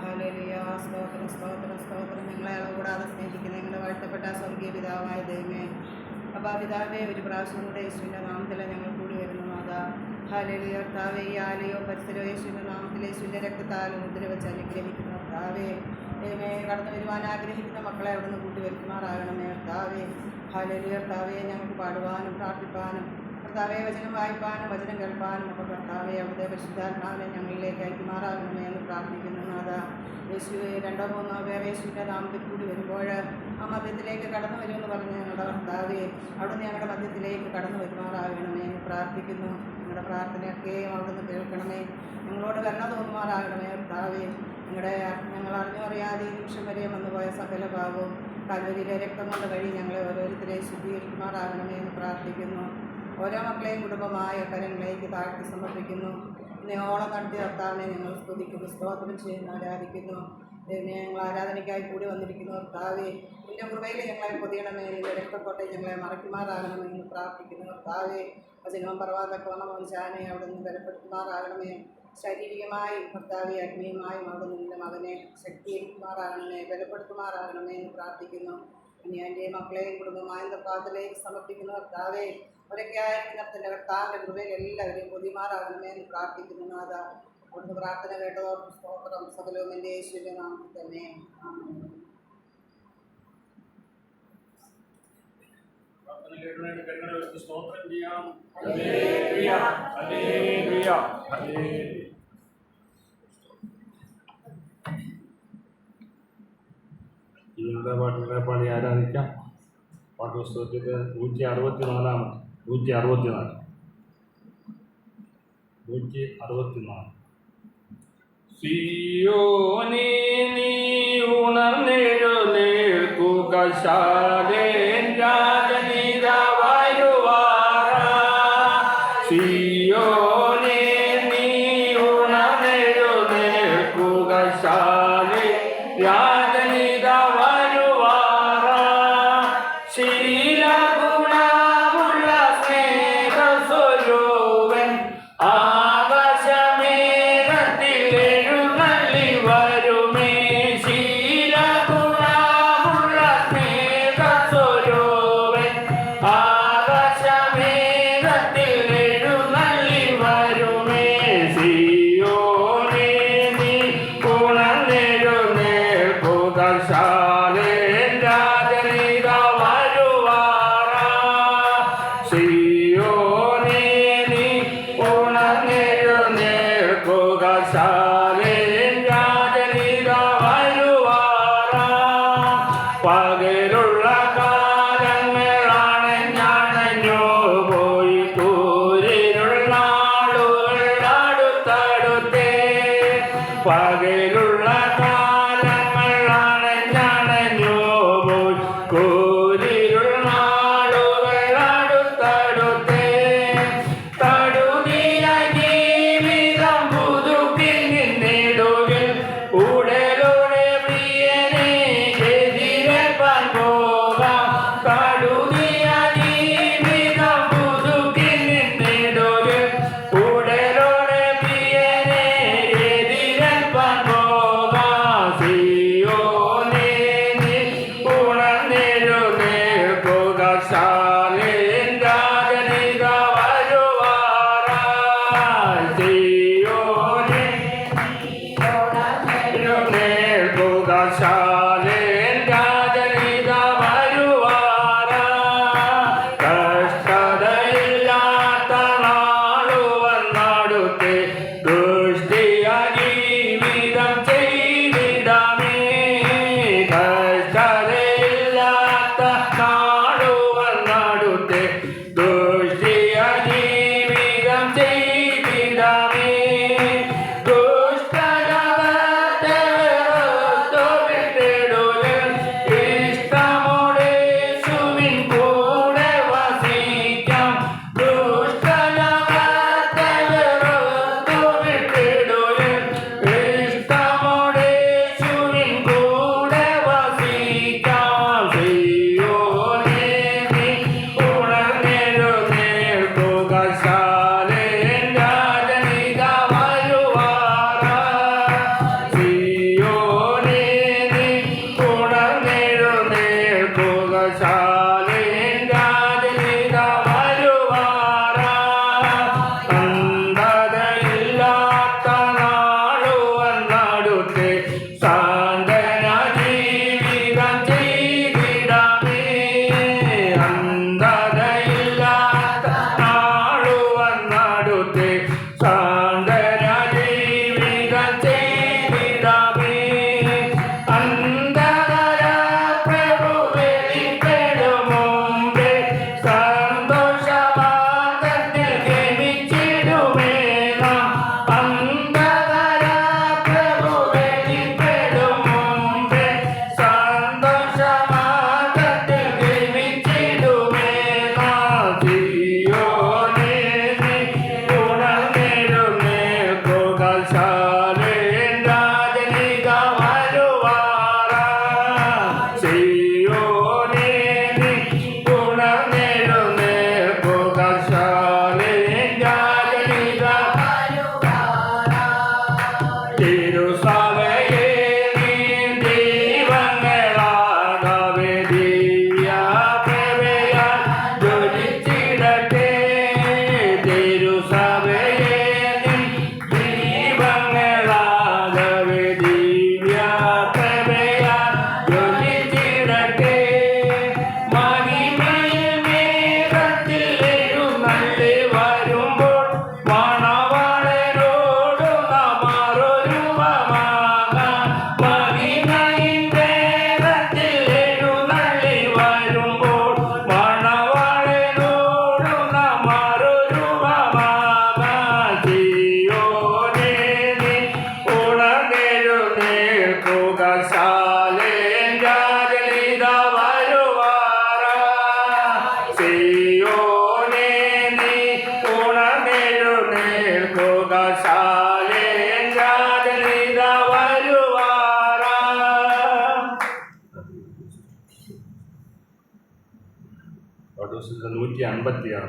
Hallelujah. സ്തോത്രം സ്തോത്രം സ്തോത്രം. ഞങ്ങളെ അളവുകൂടാതെ സ്നേഹിക്കുന്ന ഞങ്ങളുടെ വാഴ്ത്തപ്പെട്ട സ്വർഗീയ പിതാവായ ദൈവമേ, അപ്പാ പിതാവേ, ഒരു പ്രാവശ്യം കൂടെ യേശുവിൻ്റെ നാമത്തിൽ ഞങ്ങൾ കൂടി വരുന്നു മാതാ. ഹല്ലേലൂയ. കർത്താവേ, ഈ ആലയോ പരിസരോ യേശുവിൻ്റെ നാമത്തിൽ യേശുവിൻ്റെ രക്തത്താലും മുദ്ര വെച്ച് അനുഗ്രഹിക്കുന്ന കർത്താവേ, ദൈവമേ, കടന്നു വരുവാൻ ആഗ്രഹിക്കുന്ന മക്കളെ അവിടുന്ന് കൂട്ടി വരുമാറാകണമേ കർത്താവേ. ഹല്ലേലൂയ. കർത്താവേ, ഞങ്ങൾക്ക് പാടുവാനും പ്രാർത്ഥിപ്പാനും കർത്താവെ വചനം വായിപ്പാനും വചനം കേൾപ്പാനും ഒക്കെ കർത്താവെ അവിടുത്തെ പരിശുദ്ധാത്മാവിനെ ഞങ്ങളിലേക്ക് അയക്കുമാറാകണമേ എന്ന് പ്രാർത്ഥിക്കുന്നു നാഥാ. യേശുവെ, 2-3 പേർ യേശുവിൻ്റെ നാമത്തിൽ കൂടി വരുമ്പോൾ ആ മധ്യത്തിലേക്ക് കടന്നു വരുമെന്ന് പറഞ്ഞ് ഞങ്ങളുടെ കർത്താവെ അവിടുന്ന് ഞങ്ങളുടെ മധ്യത്തിലേക്ക് കടന്നു വരുമാറാകണമേ എന്ന് പ്രാർത്ഥിക്കുന്നു. ഞങ്ങളുടെ പ്രാർത്ഥനയൊക്കെയും അവിടുന്ന് കേൾക്കണമേ, ഞങ്ങളോട് കരുണ തോന്നുമാറാകണമേ കർത്താവെ. ഞങ്ങൾ അറിഞ്ഞു അറിയാതെ ഈ നിമിഷം വരെ വന്നുപോയ സകല ഭാവവും കാൽവരിയിലെ രക്തം കൊണ്ട് കഴിയും ഞങ്ങളെ ഓരോരുത്തരെയും ശുദ്ധീകരിക്കുമാറാകണമേ എന്ന് പ്രാർത്ഥിക്കുന്നു. ഓരോ മക്കളെയും കുടുംബമായ കരങ്ങളിലേക്ക് താഴ്ത്തി സമർപ്പിക്കുന്നു. ഇന്നോളം നടത്തി കർത്താവിനെ ഞങ്ങൾ സ്തുതിക്കുന്നു, സ്തോത്രം ചെയ്യുന്നു, ആരാധിക്കുന്നു. ഞങ്ങൾ ആരാധനയ്ക്കായി കൂടി വന്നിരിക്കുന്നു കർത്താവേ. നിന്റെ കൃപയിൽ ഞങ്ങളെ പൊതിയണമേ, നിന്റെ രക്തക്കൊട്ടെ ഞങ്ങളെ മറയ്ക്കുമാറാകണമേ എന്ന് പ്രാർത്ഥിക്കുന്നു കർത്താവേ. വചനവും പറവാതക്കോണം ശാനെ അവിടെ നിന്ന് ബലപ്പെടുത്തുമാറാകണമേ. ശാരീരികമായും കർത്താവെ ആത്മീയമായും അവിടെ നിന്റെ മകനെ ശക്തിയേൽക്കുമാറാകണമേ, ബലപ്പെടുത്തുമാറാകണമേ എന്ന് പ്രാർത്ഥിക്കുന്നു. ഇനി എൻ്റെ മക്കളെയും കുടുംബമായും പാദത്തിലേക്ക് സമർപ്പിക്കുന്ന കർത്താവെ, അവരൊക്കെ ആയിരിക്കുന്നതിൻ്റെ കർത്താവിൻ്റെ കൃപയിൽ എല്ലാവരെയും പൊതിമാറാകണമേ എന്ന് പ്രാർത്ഥിക്കുന്നു നാഥാ. അവിടുന്ന് പ്രാർത്ഥന കേട്ടതോർത്ത് സ്തോത്രം. സകലവും എൻ്റെ യേശുവിൻ്റെ നാമത്തിൽ തന്നെ. സ്തോത്രം ചെയ്യാം. ഇന്നത്തെ പാട്ടുകളെ പാടി ആരാധിക്കാം. പാട്ട് പുസ്തകത്തിൻ്റെ 164. സിയോനേ, നീ ഉണർന്നെഴുന്നേൽക്കുക, ശാലേൻ രാജനിതാ വരുവാറാ. സിയോനേ, നീ ഉണർന്നെഴുന്നേൽക്കുക, ശാലേൻ രാജനിതാ വരുവാറാ. ശീലഗുണമുള്ള സ്നേഹസ്വരൂപൻ ആകാശമേഘത്തിൽ എഴുന്നള്ളി വരുമേ. ശീലഗുണമുള്ള സ്നേഹസ്വരൂപൻ ആകാശമേഘത്തിൽ എഴുന്നള്ളി വരുമേ. സിയോനേ, നീ ഉണർന്നെഴുന്നേൽക്കുക, ശാലേൻ രാജനിതാ വരുവാറാ. സിയോനേ, നീ ഉണർന്നെഴുന്നേൽക്കുക, ശാലേൻ രാജനിതാ വരുവാറാ. പകലുള്ള കാലങ്ങളാണ് ഞാനഞ്ഞു പോയി, കൂരിരുള്ള നാളുകൾ അടുത്തടുത്തേ. പകലുള്ള കാലങ്ങളാണ് ഞാനഞ്ഞു പോയി, പാഠപുസ്തകത്തിൽ 156.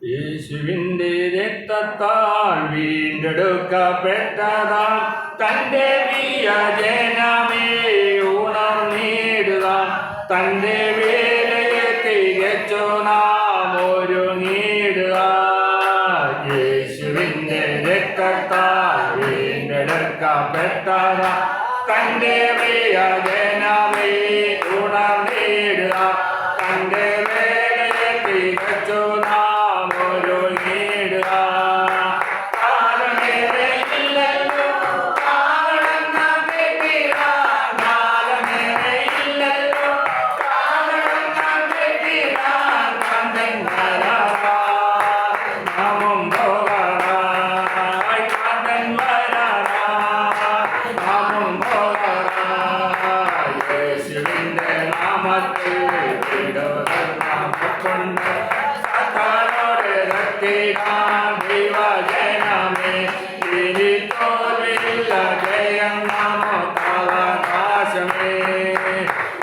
യേശുവിന്റെ രക്തത്താൽ വീണ്ടെടുക്കപ്പെട്ടതാ തന്റെ പ്രിയജനമേ ഉണർന്നിടുക. തന്റെ വേലയെ തികച്ചു നാം ഒരുങ്ങിടുക. യേശുവിന്റെ രക്തത്താൽ വീണ്ടെടുക്കപ്പെട്ടതാ തന്റെ പ്രിയജനമേ ഉണർന്നിടുക. തന്റെ വേലയെ തികച്ചു നാം ഒരുങ്ങിടുക. കാലമേറെയില്ലല്ലോ കാണുന്ന കെട്ടിടാൻ, കാലമേറെയില്ലല്ലോ കാണുന്ന കെട്ടിടാൻ. കണ്ടൻ വരാറായി നാമും പോകാറായി, കണ്ടൻ വരാറായി നാമും പോകാറായി. യേശുവിന്റെ നാമത്തിൽ കൊണ്ട് സാത്താനോട് രക്തിടാൻ ദൈവജനമേ. ഇനി തോൽവിയില്ല, ജയം നമുക്കവകാശമേ.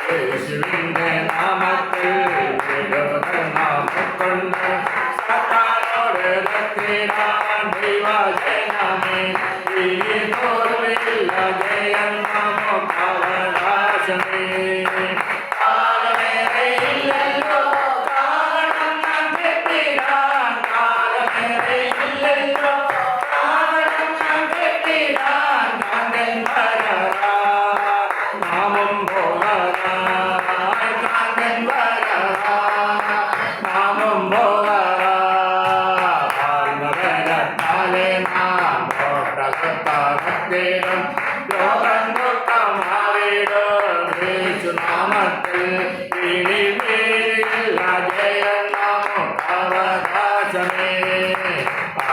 യേശുവിന്റെ നാമത്തിൽ കൊണ്ട് സാത്താനോട് രക്തിടാൻ ദൈവജനമേ. ഇനി തോൽവിയില്ല, ജയം നമുക്കവകാശമേ. കാലമേറെയില്ലല്ലോ കാണുന്ന കെട്ടിടാൻ, കാലമേറെയില്ലല്ലോ കാണുന്ന കെട്ടിടാൻ. കാന്തൻ വരാറായി നാമും പോകാറായി, കാന്തൻ വരാറായി നാമും പോകാറായി. ആത്മബലത്താലെ നാം കോട്ടകത്താകത്തിടും, ലോകം ദുഃഖമാറിടും യേശുനാമത്തിൽ. ഇനി പേരില്ല, ജയം നമുക്കവകാശമേ.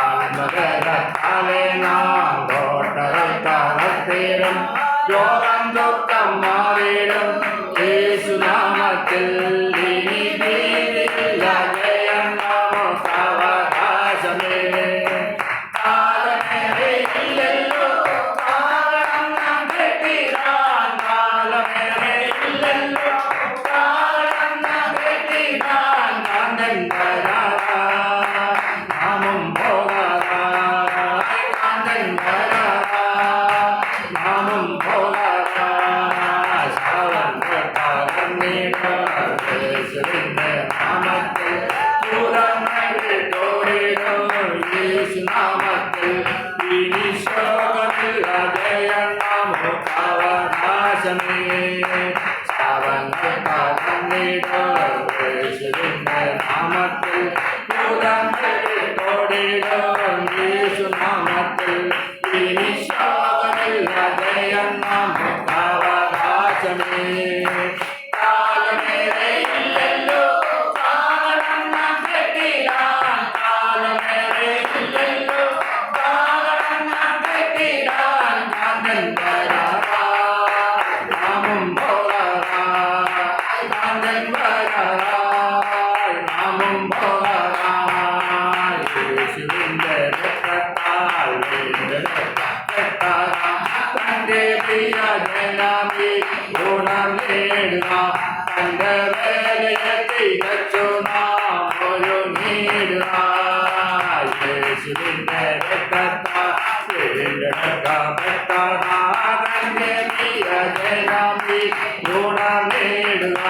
ആത്മബലത്താലെ നാം കോട്ടകത്താകത്തിടും, ലോകം ദുഃഖം മാറിടും യേശുനാമത്തിൽ. ഇനി പേരില്ല, ജയം നമുക്കവകാശമേ. കാലമേറെയില്ലല്ലോ കാണുന്ന കെട്ടിടാൻ, കാലമേറെയില്ലല്ലോ കാണുന്ന കെട്ടിടാൻ. കാന്തൻ വരാറായി നാമും പോകാറായി, കാന്തൻ വരാറായി നാമും പോകാറായി. ശാവങ്ങൾ പകർന്നിടും യേശുവിന്റെ നാമത്തിൽ, ദൂരങ്ങളിൽ തോടിടും യേശുനാമത്തിൽ. ഇനി ശോകമില്ല, ജയം നമുക്കവകാശമേ. ശാവങ്ങൾ പകർന്നിടും യേശുവിന്റെ നാമത്തിൽ, ദൂരങ്ങളിൽ തോടിടും യേശുനാമത്തിൽ. ഇനി ശോകമില്ല, ജയം നമുക്കവകാശമേ. കാലമേറെയില്ലല്ലോ കാണുന്ന കെട്ടിടാൻ, കാലമേറെയില്ലല്ലോ കാണുന്ന കെട്ടിടാൻ. കാന്തൻ വരാറായി നാമും പോകാറായി, കാന്തൻ വരാറായി നാമും പോകാറായി. യേശുവിന്റെ രക്തത്താൽ വീണ്ടെടുക്കപ്പെട്ടതാ തന്റെ പ്രിയജനമേ ഉണർന്നിടുക. തന്റെ വേലയെ തികച്ചു നാം ഒരുങ്ങിടുക. യേശുവിന്റെ രക്തത്താൽ വീണ്ടെടുക്കപ്പെട്ടതാ തന്റെ പ്രിയജനമേ ഉണർന്നിടുക.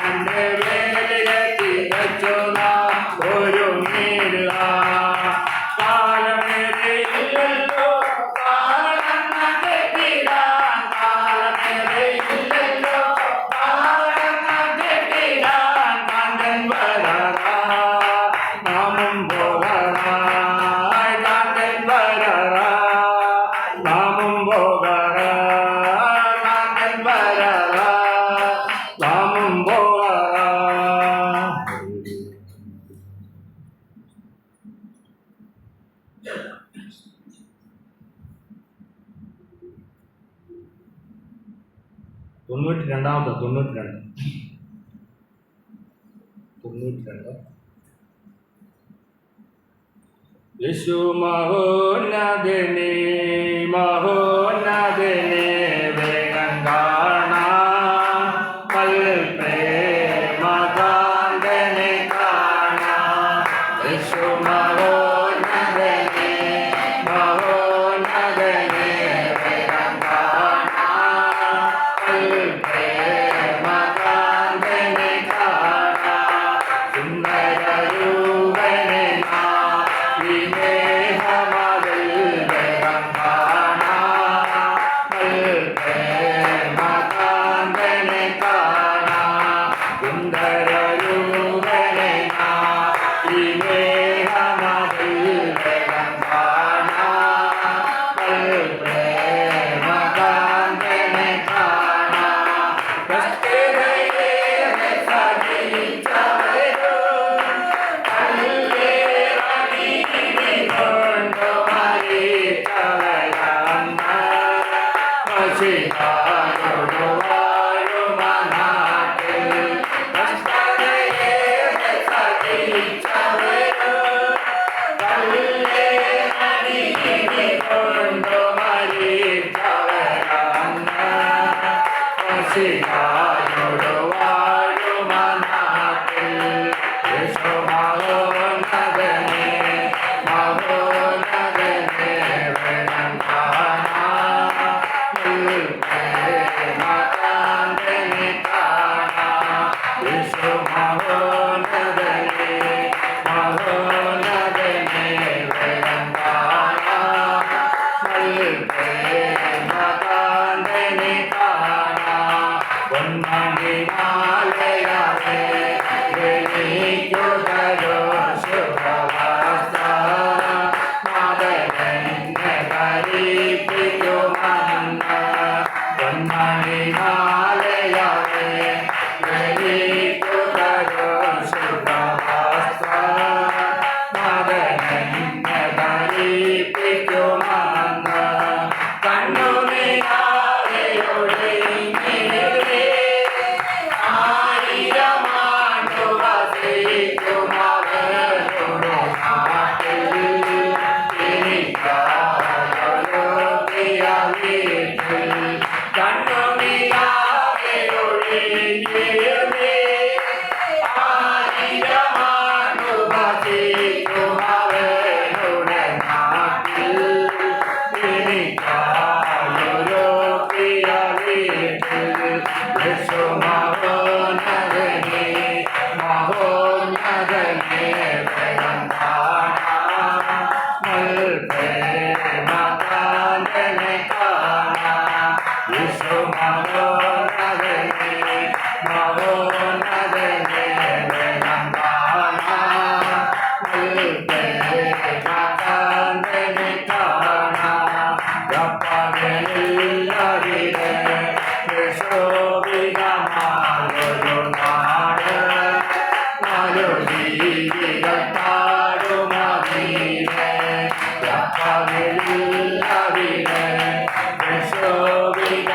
തന്റെ വേലയെ തികച്ചു നാം ഒരുങ്ങിടുക. കാലമേറെയില്ലല്ലോ കാണുന്ന കെട്ടിടാൻ, കാലമേറെയില്ലല്ലോ കാണുന്ന കെട്ടിടാൻ. കാന്തൻ വരാറായി നാമും പോകാറായി, കാന്തൻ വരാറായി നാമും പോകാറായി, കാന്തൻ വരാറായി നാമും പോകാറായി. 92. യേശു മഹോന്നതനെ മഹോന്നതനെ വേഗം കാണാൻ മഷിഹായോടു വാഴുമനാട്ടിൽ കഷ്ടതയേറെ സഹിച്ചവരും കല്ലേറടി കൊണ്ടു മരിച്ചവരന്ന് മഷിഹായോടു വാഴുമനാട്ടിൽ യേശു മഹോന്നതനെ മഹോന്നതനെ വേണം കാണാൻ മതാന്തനെ കാണാൻ യേശു മഹോന്നതനെ മഹോന്നതനെ വേണം കാണാൻ മതാന്തനെ കാണാൻ പൊന്മണിമാലയാവേ എനിക്കുതരോ ശുഭവാർത്ത മദനെന്നെ ധരിപ്പിക്കുമെന്ന് പൊന്മണിമാലയാവേ എനിക്കുതരോ ശുഭവാർത്ത മദനെന്നെ ധരിപ്പിക്കുമെന്ന് കണ്ണുനീരാരെയുടെ ആയിരമാണ്ടു വസിക്കുമവരുടെ നാട്ടിൽ എനിക്കായൊരു പ്രിയ വീട്ടിൽ കണ്ണുനീരാരെയുടെ ആയിരമാണ്ടു വസിക്കുമവരുടെ നാട്ടിൽ എനിക്കായൊരു പ്രിയ വീട്ടിൽ യേശു മഹോന്നതനെ മഹോന്നതനെ വേണം കാണാൻ മതാന്തനെ കാണാൻ യേശു മഹോന്നതനെ മഹോന്നതനെ വേണം കാണാൻ മതാന്തനെ കാണാൻ ഗപ്പകളില്ലതിരെ യശോവിധമായൊരു നാട് നാലു ജീവികൾ താടുമതിരെ ഗപ്പകളില്ലതിരെ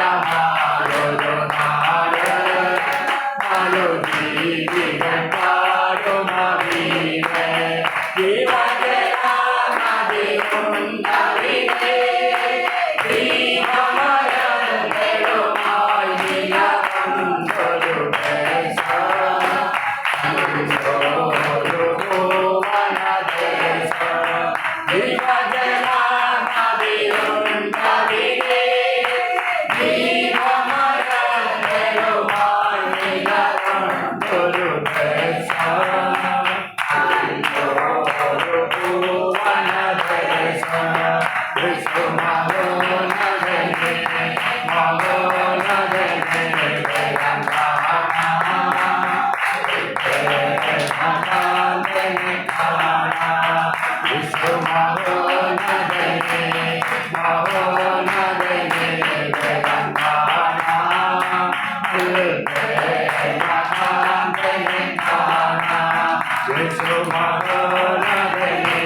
യശോവിധമായൊരു നാട് നാലു ജീവികൾ താടുമതിരെ ജീവജലനദിയുണ്ടവിരെ ജീവമരങ്ങളുമായി നിലകൊണ്ടൊരു ദേശം ഒരു ഭുവനദേശം ജീവജലനദിയുണ്ടവിരെ ജീവമരങ്ങളുമായി നിലകൊണ്ടൊരു ദേശം ഒരു ഭുവനദേശം യേശു മഹോന്നതനെ മഹോന്നതനെ വേണം കാണാൻ മതാന്തനെ കാണാൻ യേശു മഹോന്നതനെ മഹോന്നതനെ വേണം കാണാൻ മതാന്തനെ കാണാൻ യേശു മഹോന്നതനെ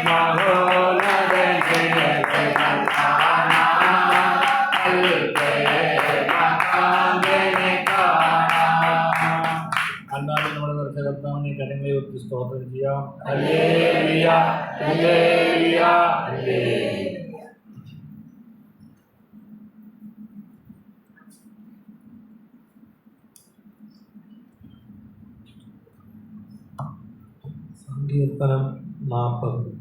മഹോന്നതനെ വേണം കാണാൻ മതാന്തനെ കാണാൻ. അല്ലാതെ നമ്മുടെ നിറച്ച കർത്താവിനെ കരങ്ങളെ ഒത്തി സ്തോത്രം ചെയ്യാം. Hallelujah hallelujah hallelujah. സങ്കീർത്തനം 40.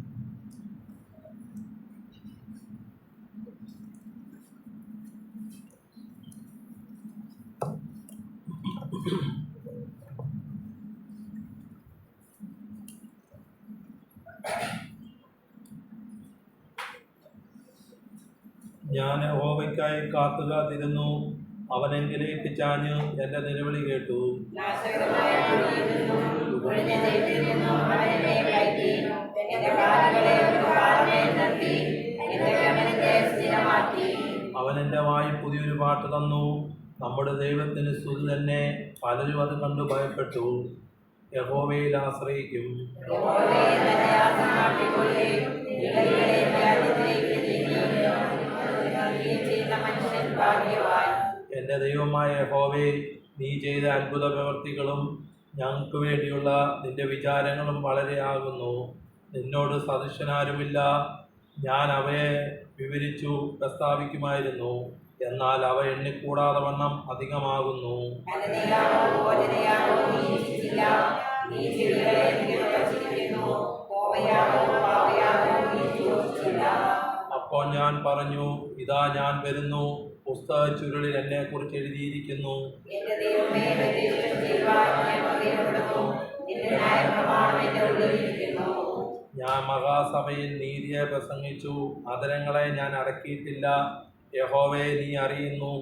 ഞാൻ യഹോവയ്ക്കായി കാത്തുകാത്തിരുന്നു. അവൻ എങ്കിലേക്ക് ചാഞ്ഞു എൻ്റെ നിലവിളി കേട്ടു. അവൻ എൻ്റെ വായിൽ പുതിയൊരു പാട്ട് തന്നു. നമ്മുടെ ദൈവത്തിന് സ്തുതി തന്നെ. പലരും അത് കണ്ടു ഭയപ്പെട്ടു. യഹോവയിൽ ആശ്രയിക്കും. മനുഷ്യൻ എൻ്റെ ദൈവമായ യഹോവേ, നീ ചെയ്ത അത്ഭുത പ്രവൃത്തികളും ഞങ്ങൾക്ക് വേണ്ടിയുള്ള നിന്റെ വിചാരങ്ങളും വളരെയാകുന്നു. നിന്നോട് സദൃശനാരുമില്ല. ഞാൻ അവയെ വിവരിച്ചു പ്രസ്താവിക്കുമായിരുന്നു, എന്നാൽ അവ എണ്ണിക്കൂടാതെ വണ്ണം അധികമാകുന്നു. അപ്പോൾ ഞാൻ പറഞ്ഞു, ഇതാ ഞാൻ വരുന്നു, പുസ്തക ചുരുളിൽ എന്നെക്കുറിച്ച് എഴുതിയിരിക്കുന്നു. ഞാൻ മഹാസഭയിൽ നീതിയെ പ്രസംഗിച്ചു, അധരങ്ങളെ ഞാൻ അടക്കിയിട്ടില്ല. യഹോവേ, നീ അറിയുന്നു.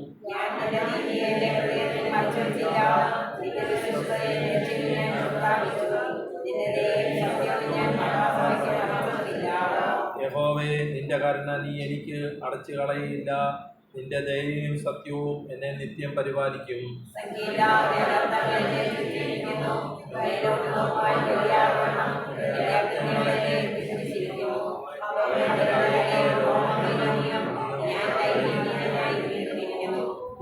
യഹോവേ, നിന്റെ കരുണ നീ എനിക്ക് അടച്ചു കളയില്ല. നിന്റെ ദയയും സത്യവും എന്നെ നിത്യം പരിപാലിക്കും.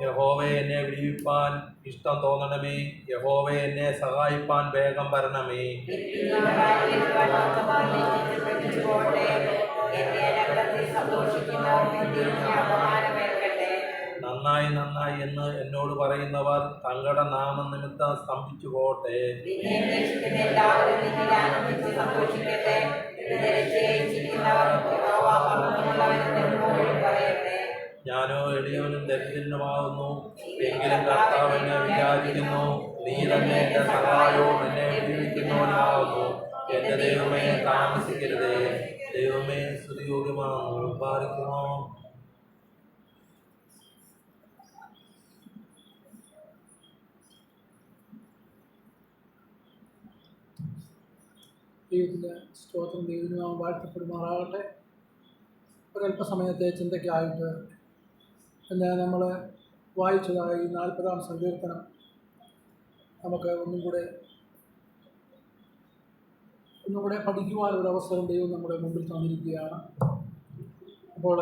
യഹോവേ, എന്നെ വിടുവിപ്പാൻ ഇഷ്ടം തോന്നണമേ. യഹോവേ, എന്നെ സഹായിപ്പാൻ വേഗം വരണമേ. നന്നായി നന്നായി എന്ന് എന്നോട് പറയുന്നവർ തങ്ങളുടെ നാമനിമിത്തം സ്തംഭിച്ചു പോട്ടെ. ഞാനോ എളിയവനും ദരിദ്രനുമാകുന്നു, എങ്കിലും കർത്താവ് എന്നെ വിചാരിക്കുന്നു. നീ തന്നെ എൻ്റെ സഹായവും എന്നെ വിടുവിക്കുന്നവനാകുന്നു. എൻ്റെ ദൈവമേ, താമസിക്കരുതേ. ദൈവമേ, സ്തുതിയോഗ്യമാകുന്നു. പാലിക്കുമോ? ദൈവത്തിൻ്റെ സ്തോത്രം, ദൈവത്തിനാം വാഴ്ത്തപ്പെടുമാറാകട്ടെ. ഒരല്പസമയത്തെ ചിന്തയ്ക്കായിട്ട് പിന്നെ നമ്മൾ വായിച്ചതായി 40-ാം സങ്കീർത്തനം നമുക്ക് ഒന്നും കൂടെ പഠിക്കുവാനൊരവസരം ദൈവം നമ്മുടെ മുമ്പിൽ തന്നിരിക്കുകയാണ്. അപ്പോൾ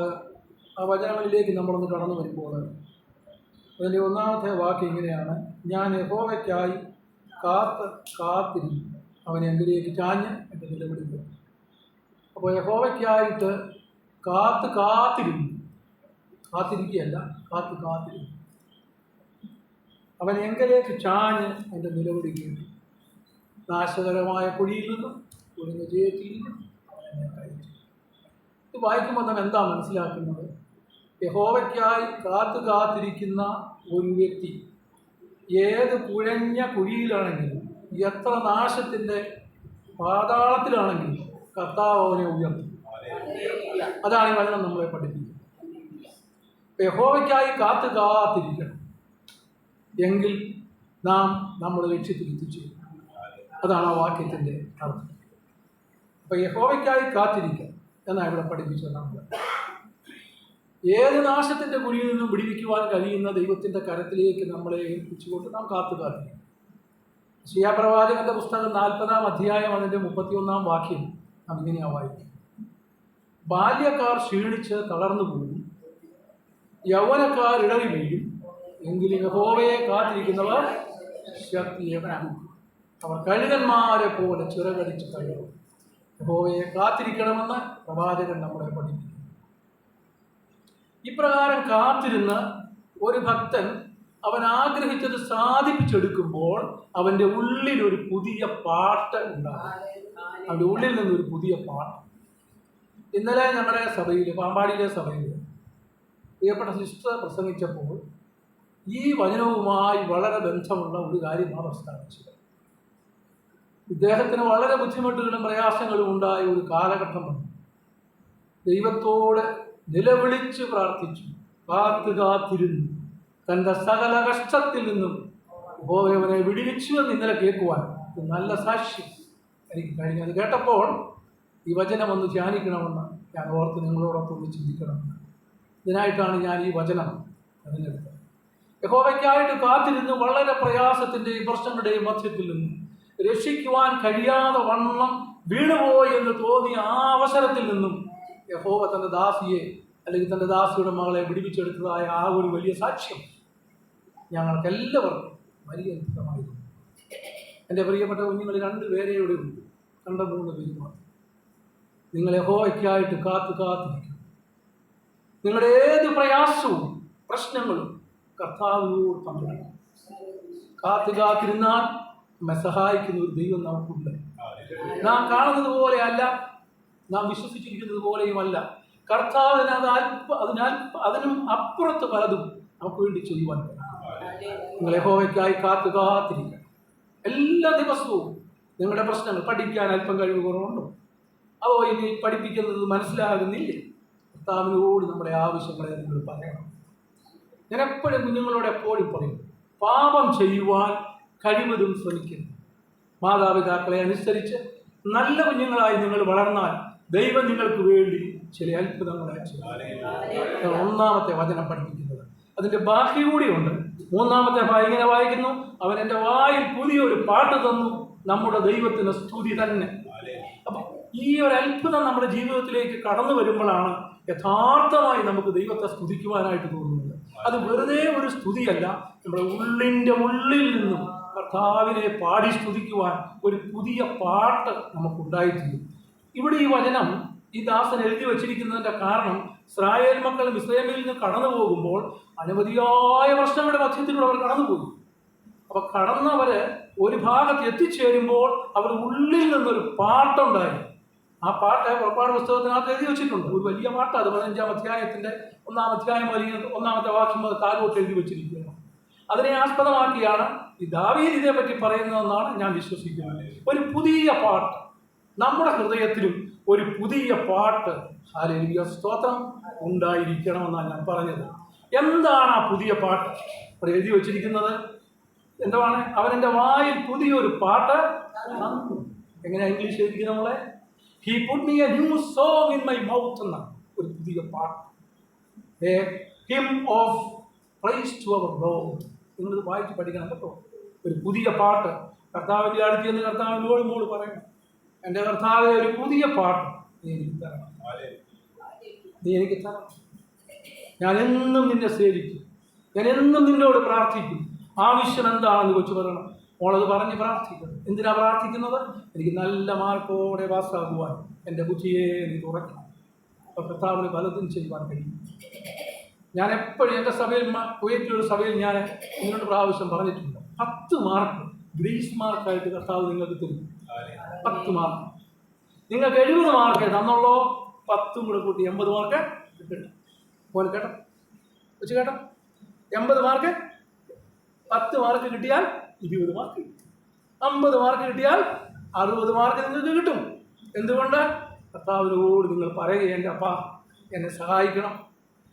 ആ വചനങ്ങളിലേക്ക് നമ്മളൊന്ന് കടന്നു വരുമ്പോൾ അതിൻ്റെ 1-ാമത്തെ വാക്യം ഇങ്ങനെയാണ്: ഞാൻ യഹോവയ്ക്കായി കാത്തിരുന്നു, അവനെ അങ്കിലേക്ക് ചാഞ്ഞ് എൻ്റെ നിലവിളിക്കുക. അപ്പോൾ യഹോവയ്ക്കായിട്ട് കാത്തിരുന്നു, കാത്തിരിക്കുകയല്ല, കാത്തിരുന്നു. അവൻ എങ്കിലേക്ക് ചാഞ്ഞ് എൻ്റെ നിലവിളിക്കുക. നാശകരമായ കുഴിയിൽ നിന്നും ഒഴിഞ്ഞ ജയത്തിൽ നിന്നും അവനെ കഴിച്ചു. ഇത് വായിക്കുമ്പോൾ നാം എന്താ മനസ്സിലാക്കുന്നത്? യഹോവയ്ക്കായി കാത്തിരിക്കുന്ന ഒരു വ്യക്തി ഏത് കുഴഞ്ഞ കുഴിയിലാണെങ്കിലും, എത്ര നാശത്തിൻ്റെ പാതാളത്തിലാണെങ്കിലും കർത്താവ് അവനെ ഉയർത്തും. അതാണ് ഈ വചനം നമ്മളെ പഠിപ്പിക്കുന്നത്. യഹോവയ്ക്കായി കാത്തിരിക്കണം, എങ്കിൽ നാം നമ്മുടെ ലക്ഷ്യത്തിൽ എത്തിച്ചേരും. അതാണ് ആ വാക്യത്തിൻ്റെ അർത്ഥം. അപ്പം യഹോവയ്ക്കായി കാത്തിരിക്കുക എന്നാണ് ഇവിടെ പഠിപ്പിച്ചത്. നമ്മൾ ഏത് നാശത്തിൻ്റെ കുഴിയിൽ നിന്നും വിടുവിക്കുവാൻ കഴിയുന്ന ദൈവത്തിൻ്റെ കരത്തിലേക്ക് നമ്മളെ ഏൽപ്പിച്ചുകൊണ്ട് നാം കാത്തിരിക്കും. യെശയ്യാപ്രവാചകന്റെ പുസ്തകം 40-ാം അധ്യായം അതിൻ്റെ 31-ാം വാക്യം നാം ഇങ്ങനെയാണ് വായിക്കും: ബാല്യക്കാർ ക്ഷീണിച്ച് തളർന്നു പോകും, യൗവനക്കാർ ഇടറി വീഴും, എങ്കിലും യഹോവയെ കാത്തിരിക്കുന്നവർ ശക്തിയെ പ്രാപിക്കും. അവർ കഴുകന്മാരെ പോലെ ചിറകടിച്ച് കഴിയും. യഹോവയെ കാത്തിരിക്കണമെന്ന് പ്രവാചകൻ നമ്മളെ പഠിപ്പിക്കും. ഇപ്രകാരം കാത്തിരുന്ന് ഒരു ഭക്തൻ അവൻ ആഗ്രഹിച്ചത് സാധിപ്പിച്ചെടുക്കുമ്പോൾ അവൻ്റെ ഉള്ളിൽ ഒരു പുതിയ പാട്ട് ഉണ്ടാകും. അവൻ്റെ ഉള്ളിൽ നിന്നൊരു പുതിയ പാട്ട്. ഇന്നലെ ഞങ്ങളുടെ സഭയിൽ, പാമ്പാടിയിലെ സഭയിൽ പ്രിയപ്പെട്ട സിസ്റ്റർ പ്രസംഗിച്ചപ്പോൾ ഈ വചനവുമായി വളരെ ബന്ധമുള്ള ഒരു കാര്യമാണ് പ്രസ്താവിച്ചത്. ഇദ്ദേഹത്തിന് വളരെ ബുദ്ധിമുട്ടുകളും പ്രയാസങ്ങളും ഉണ്ടായ ഒരു കാലഘട്ടം വന്നു. ദൈവത്തോട് നിലവിളിച്ച് പ്രാർത്ഥിച്ചു, കാത്തിരുന്നു. തൻ്റെ സകല കഷ്ടത്തിൽ നിന്നും യഹോവയെ വിടുവിച്ചു എന്ന് ഇന്നലെ കേൾക്കുവാൻ ഒരു നല്ല സാക്ഷ്യം എനിക്ക് കഴിഞ്ഞു. അത് കേട്ടപ്പോൾ ഈ വചനം ഒന്ന് ധ്യാനിക്കണമെന്ന് ഞാൻ ഓർത്ത് നിങ്ങളോടൊപ്പം ചിന്തിക്കണമെന്ന്. ഇതിനായിട്ടാണ് ഞാൻ ഈ വചനം തിരഞ്ഞെടുത്തത്. യഹോവയ്ക്കായിട്ട് കാത്തിരുന്ന് വളരെ പ്രയാസത്തിൻ്റെയും പ്രശ്നങ്ങളുടെയും മധ്യത്തിൽ നിന്നും രക്ഷിക്കുവാൻ കഴിയാതെ വണ്ണം വീണുപോയി എന്ന് തോന്നിയ ആ അവസരത്തിൽ നിന്നും യഹോവ തൻ്റെ ദാസിയെ അല്ലെങ്കിൽ തൻ്റെ ദാസിയുടെ മകളെ പിടിപ്പിച്ചെടുത്തതായ ആ ഒരു വലിയ സാക്ഷ്യം ഞങ്ങൾക്കെല്ലാവർക്കും വലിയ അത്ഭുതമായിരുന്നു. എൻ്റെ പ്രിയപ്പെട്ട കുഞ്ഞുങ്ങൾ 2 പേരെ ഇവിടെ ഉണ്ട്, 2-3 പേര് മാത്രം. നിങ്ങൾ യഹോവയ്ക്കായിട്ട് കാത്തിരിക്കും. നിങ്ങളുടെ ഏത് പ്രയാസവും പ്രശ്നങ്ങളും കർത്താവിനോട് പങ്കിടണം. കാത്തിരുന്നാൽ നമ്മെ സഹായിക്കുന്ന ഒരു ദൈവം നമുക്കുണ്ട്. നാം കാണുന്നത് പോലെയല്ല, നാം വിശ്വസിച്ചിരിക്കുന്നത് പോലെയുമല്ല. കർത്താവിന് അതിനും അപ്പുറത്ത് പലതും നമുക്ക് വേണ്ടി ചെയ്യുവാൻ കഴിയും. നിങ്ങൾ യഹോവയ്ക്കായി കാത്തിരിക്കണം. എല്ലാ ദിവസവും നിങ്ങളുടെ പ്രശ്നങ്ങൾ, പഠിക്കാൻ അല്പം കഴിവ് കുറവുണ്ടോ, അതോ ഇനി പഠിപ്പിക്കുന്നത് മനസ്സിലാകുന്നില്ലേ, കർത്താവിനോട് നമ്മുടെ ആവശ്യങ്ങളെ നിങ്ങൾ പറയണം. ഞാൻ എപ്പോഴും കുഞ്ഞുങ്ങളോട് എപ്പോഴും പറയും, പാപം ചെയ്യുവാൻ കഴിവതും ശ്രമിക്കുന്നു. മാതാപിതാക്കളെ അനുസരിച്ച് നല്ല കുഞ്ഞുങ്ങളായി നിങ്ങൾ വളർന്നാൽ ദൈവം നിങ്ങൾക്ക് വേണ്ടി ചില അത്ഭുതങ്ങളെ ചെയ്യും. 1-ാമത്തെ വചനം പഠിപ്പിക്കുന്നത്, അതിൻ്റെ ബാക്കി കൂടിയുണ്ട്. 3-ാമത്തെ ഇങ്ങനെ വായിക്കുന്നു, അവൻ എൻ്റെ വായിൽ പുതിയൊരു പാട്ട് തന്നു, നമ്മുടെ ദൈവത്തിന് സ്തുതി തന്നെ. അപ്പം ഈ ഒരു അത്ഭുതം നമ്മുടെ ജീവിതത്തിലേക്ക് കടന്നു വരുമ്പോഴാണ് യഥാർത്ഥമായി നമുക്ക് ദൈവത്തെ സ്തുതിക്കുവാനായിട്ട് തോന്നുന്നത്. അത് വെറുതെ ഒരു സ്തുതിയല്ല, നമ്മുടെ ഉള്ളിൻ്റെ ഉള്ളിൽ നിന്നും കർത്താവിനെ പാടി സ്തുതിക്കുവാൻ ഒരു പുതിയ പാട്ട് നമുക്കുണ്ടായിട്ടുണ്ട്. ഇവിടെ ഈ വചനം ഈ ദാസൻ എഴുതി വച്ചിരിക്കുന്നതിൻ്റെ കാരണം, ഇസ്രായേൽ മക്കൾ മിസ്രൈമിൽ നിന്ന് കടന്നു പോകുമ്പോൾ അനവധിയായ പ്രശ്നങ്ങളുടെ മധ്യത്തിലൂടെ അവർ കടന്നുപോയി. അപ്പോൾ കടന്നവർ ഒരു ഭാഗത്ത് എത്തിച്ചേരുമ്പോൾ അവർ ഉള്ളിൽ നിന്നൊരു പാട്ടുണ്ടായി. ആ പാട്ട് പുറപ്പാട് പുസ്തകത്തിനകത്ത് എഴുതി വെച്ചിട്ടുണ്ട്. ഒരു വലിയ പാട്ട്. അത് 15-ാം അധ്യായത്തിൻ്റെ 1-ാം അധ്യായം അല്ലെങ്കിൽ 1-ാമത്തെ വാക്യം മുതൽ താഴോട്ട് എഴുതി വെച്ചിരിക്കുകയാണ്. അതിനെ ആസ്പദമാക്കിയാണ് ഈ ദാവീദ് ഇതേപ്പറ്റി പറയുന്നതെന്നാണ് ഞാൻ വിശ്വസിക്കുന്നത്. ഒരു പുതിയ പാട്ട് നമ്മുടെ ഹൃദയത്തിലും, ഒരു പുതിയ പാട്ട്, ഹല്ലേലൂയ, സ്തോത്രം, ഉണ്ടായിരിക്കണമെന്നാണ് ഞാൻ പറഞ്ഞത്. എന്താണ് ആ പുതിയ പാട്ട്? അവിടെ എഴുതി വച്ചിരിക്കുന്നത് എന്താണ്? അവനെൻ്റെ വായിൽ പുതിയൊരു പാട്ട് തന്നു. എങ്ങനെയാ ഇംഗ്ലീഷ് എഴുതിക്കുന്നത് നമ്മളെ? He put me a new song in my mouth എന്നാണ്. ഒരു പുതിയ പാട്ട്, a hymn of praise to our Lord. നിങ്ങളിത് വായിച്ച് പഠിക്കണം കേട്ടോ. ഒരു പുതിയ പാട്ട് കർത്താവിൻ്റെ അടുത്ത് എന്ന് കർത്താവിനോട് പറയണം, എൻ്റെ കർത്താവെ, ഒരു പുതിയ പാട്ട് നീ എനിക്ക് തരണം, നീ എനിക്ക് തരണം. ഞാൻ എന്നും നിന്നെ സേവിക്കും, ഞാൻ എന്നും നിന്നോട് പ്രാർത്ഥിക്കും. ആവശ്യം എന്താണെന്ന് കൊച്ചു പറയണം. മോളത് പറഞ്ഞ് പ്രാർത്ഥിക്കണം. എന്തിനാ പ്രാർത്ഥിക്കുന്നത്? എനിക്ക് നല്ല മാർക്കോടെ പാസ്സാകുവാൻ എൻ്റെ ബുദ്ധിയെ നീ തുറക്കണം. അപ്പോൾ കർത്താവിന് പലതും ചെയ്യുവാൻ കഴിയും. ഞാൻ എപ്പോഴും എൻ്റെ സഭയിൽ, കുവൈറ്റിലൊരു സഭയിൽ ഞാൻ 1-2 പ്രാവശ്യം പറഞ്ഞിട്ടുണ്ട്, 10 മാർക്ക് ഗ്രേസ് മാർക്കായിട്ട് കർത്താവ് നിങ്ങൾക്ക് തരും. 10 മാർക്ക്. നിങ്ങൾക്ക് 70 മാർക്ക് തന്നുള്ളൂ, 10 കൂടെ കൂട്ടി 80 മാർക്ക് കിട്ടും. മോൻ കേട്ടോ, വെച്ച് കേട്ടോ, 80 മാർക്ക്, 10 മാർക്ക് കിട്ടിയാൽ 20 മാർക്ക് കിട്ടും. 50 മാർക്ക് കിട്ടിയാൽ 60 മാർക്ക് നിങ്ങൾക്ക് കിട്ടും. എന്തുകൊണ്ട്? കർത്താവിനോട് നിങ്ങൾ പറയുക, എൻ്റെ അപ്പാ എന്നെ സഹായിക്കണം,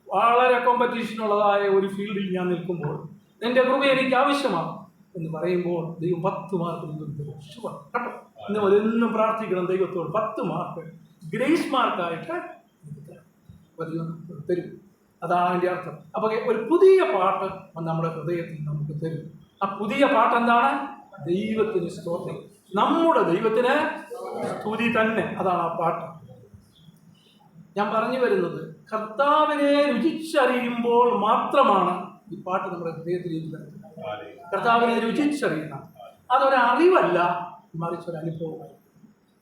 വളരെ കോമ്പറ്റീഷനുള്ളതായ ഒരു ഫീൽഡിൽ ഞാൻ നിൽക്കുമ്പോൾ എൻ്റെ കൃപ എനിക്ക് ആവശ്യമാണ് എന്ന് പറയുമ്പോൾ ദൈവം 10 മാർക്ക് നിങ്ങൾക്ക് തരും. കേട്ടോ, നിങ്ങൾ എന്നും പ്രാർത്ഥിക്കണം ദൈവത്തോട്, 10 മാർക്ക് ഗ്രേസ് മാർക്കായിട്ട് തരും. അതാണ് അതിൻ്റെ അർത്ഥം. അപ്പോൾ ഒരു പുതിയ പാട്ട് നമ്മുടെ ഹൃദയത്തിൽ നമുക്ക് തരും. ആ പുതിയ പാട്ട് എന്താണ്? ദൈവത്തിന് സ്തോത്രം, നമ്മുടെ ദൈവത്തിന് സ്തുതി തന്നെ. അതാണ് ആ പാട്ട്. ഞാൻ പറഞ്ഞു വരുന്നത്, കർത്താവിനെ രുചിച്ചറിയുമ്പോൾ മാത്രമാണ് ഈ പാട്ട് നമ്മുടെ ഹൃദയത്തിലേക്ക് വരുന്നത്. കർത്താവിനെ രുചിച്ചറിയണം. അതൊരറിവല്ല, മറിച്ചൊരു അനുഭവമായി.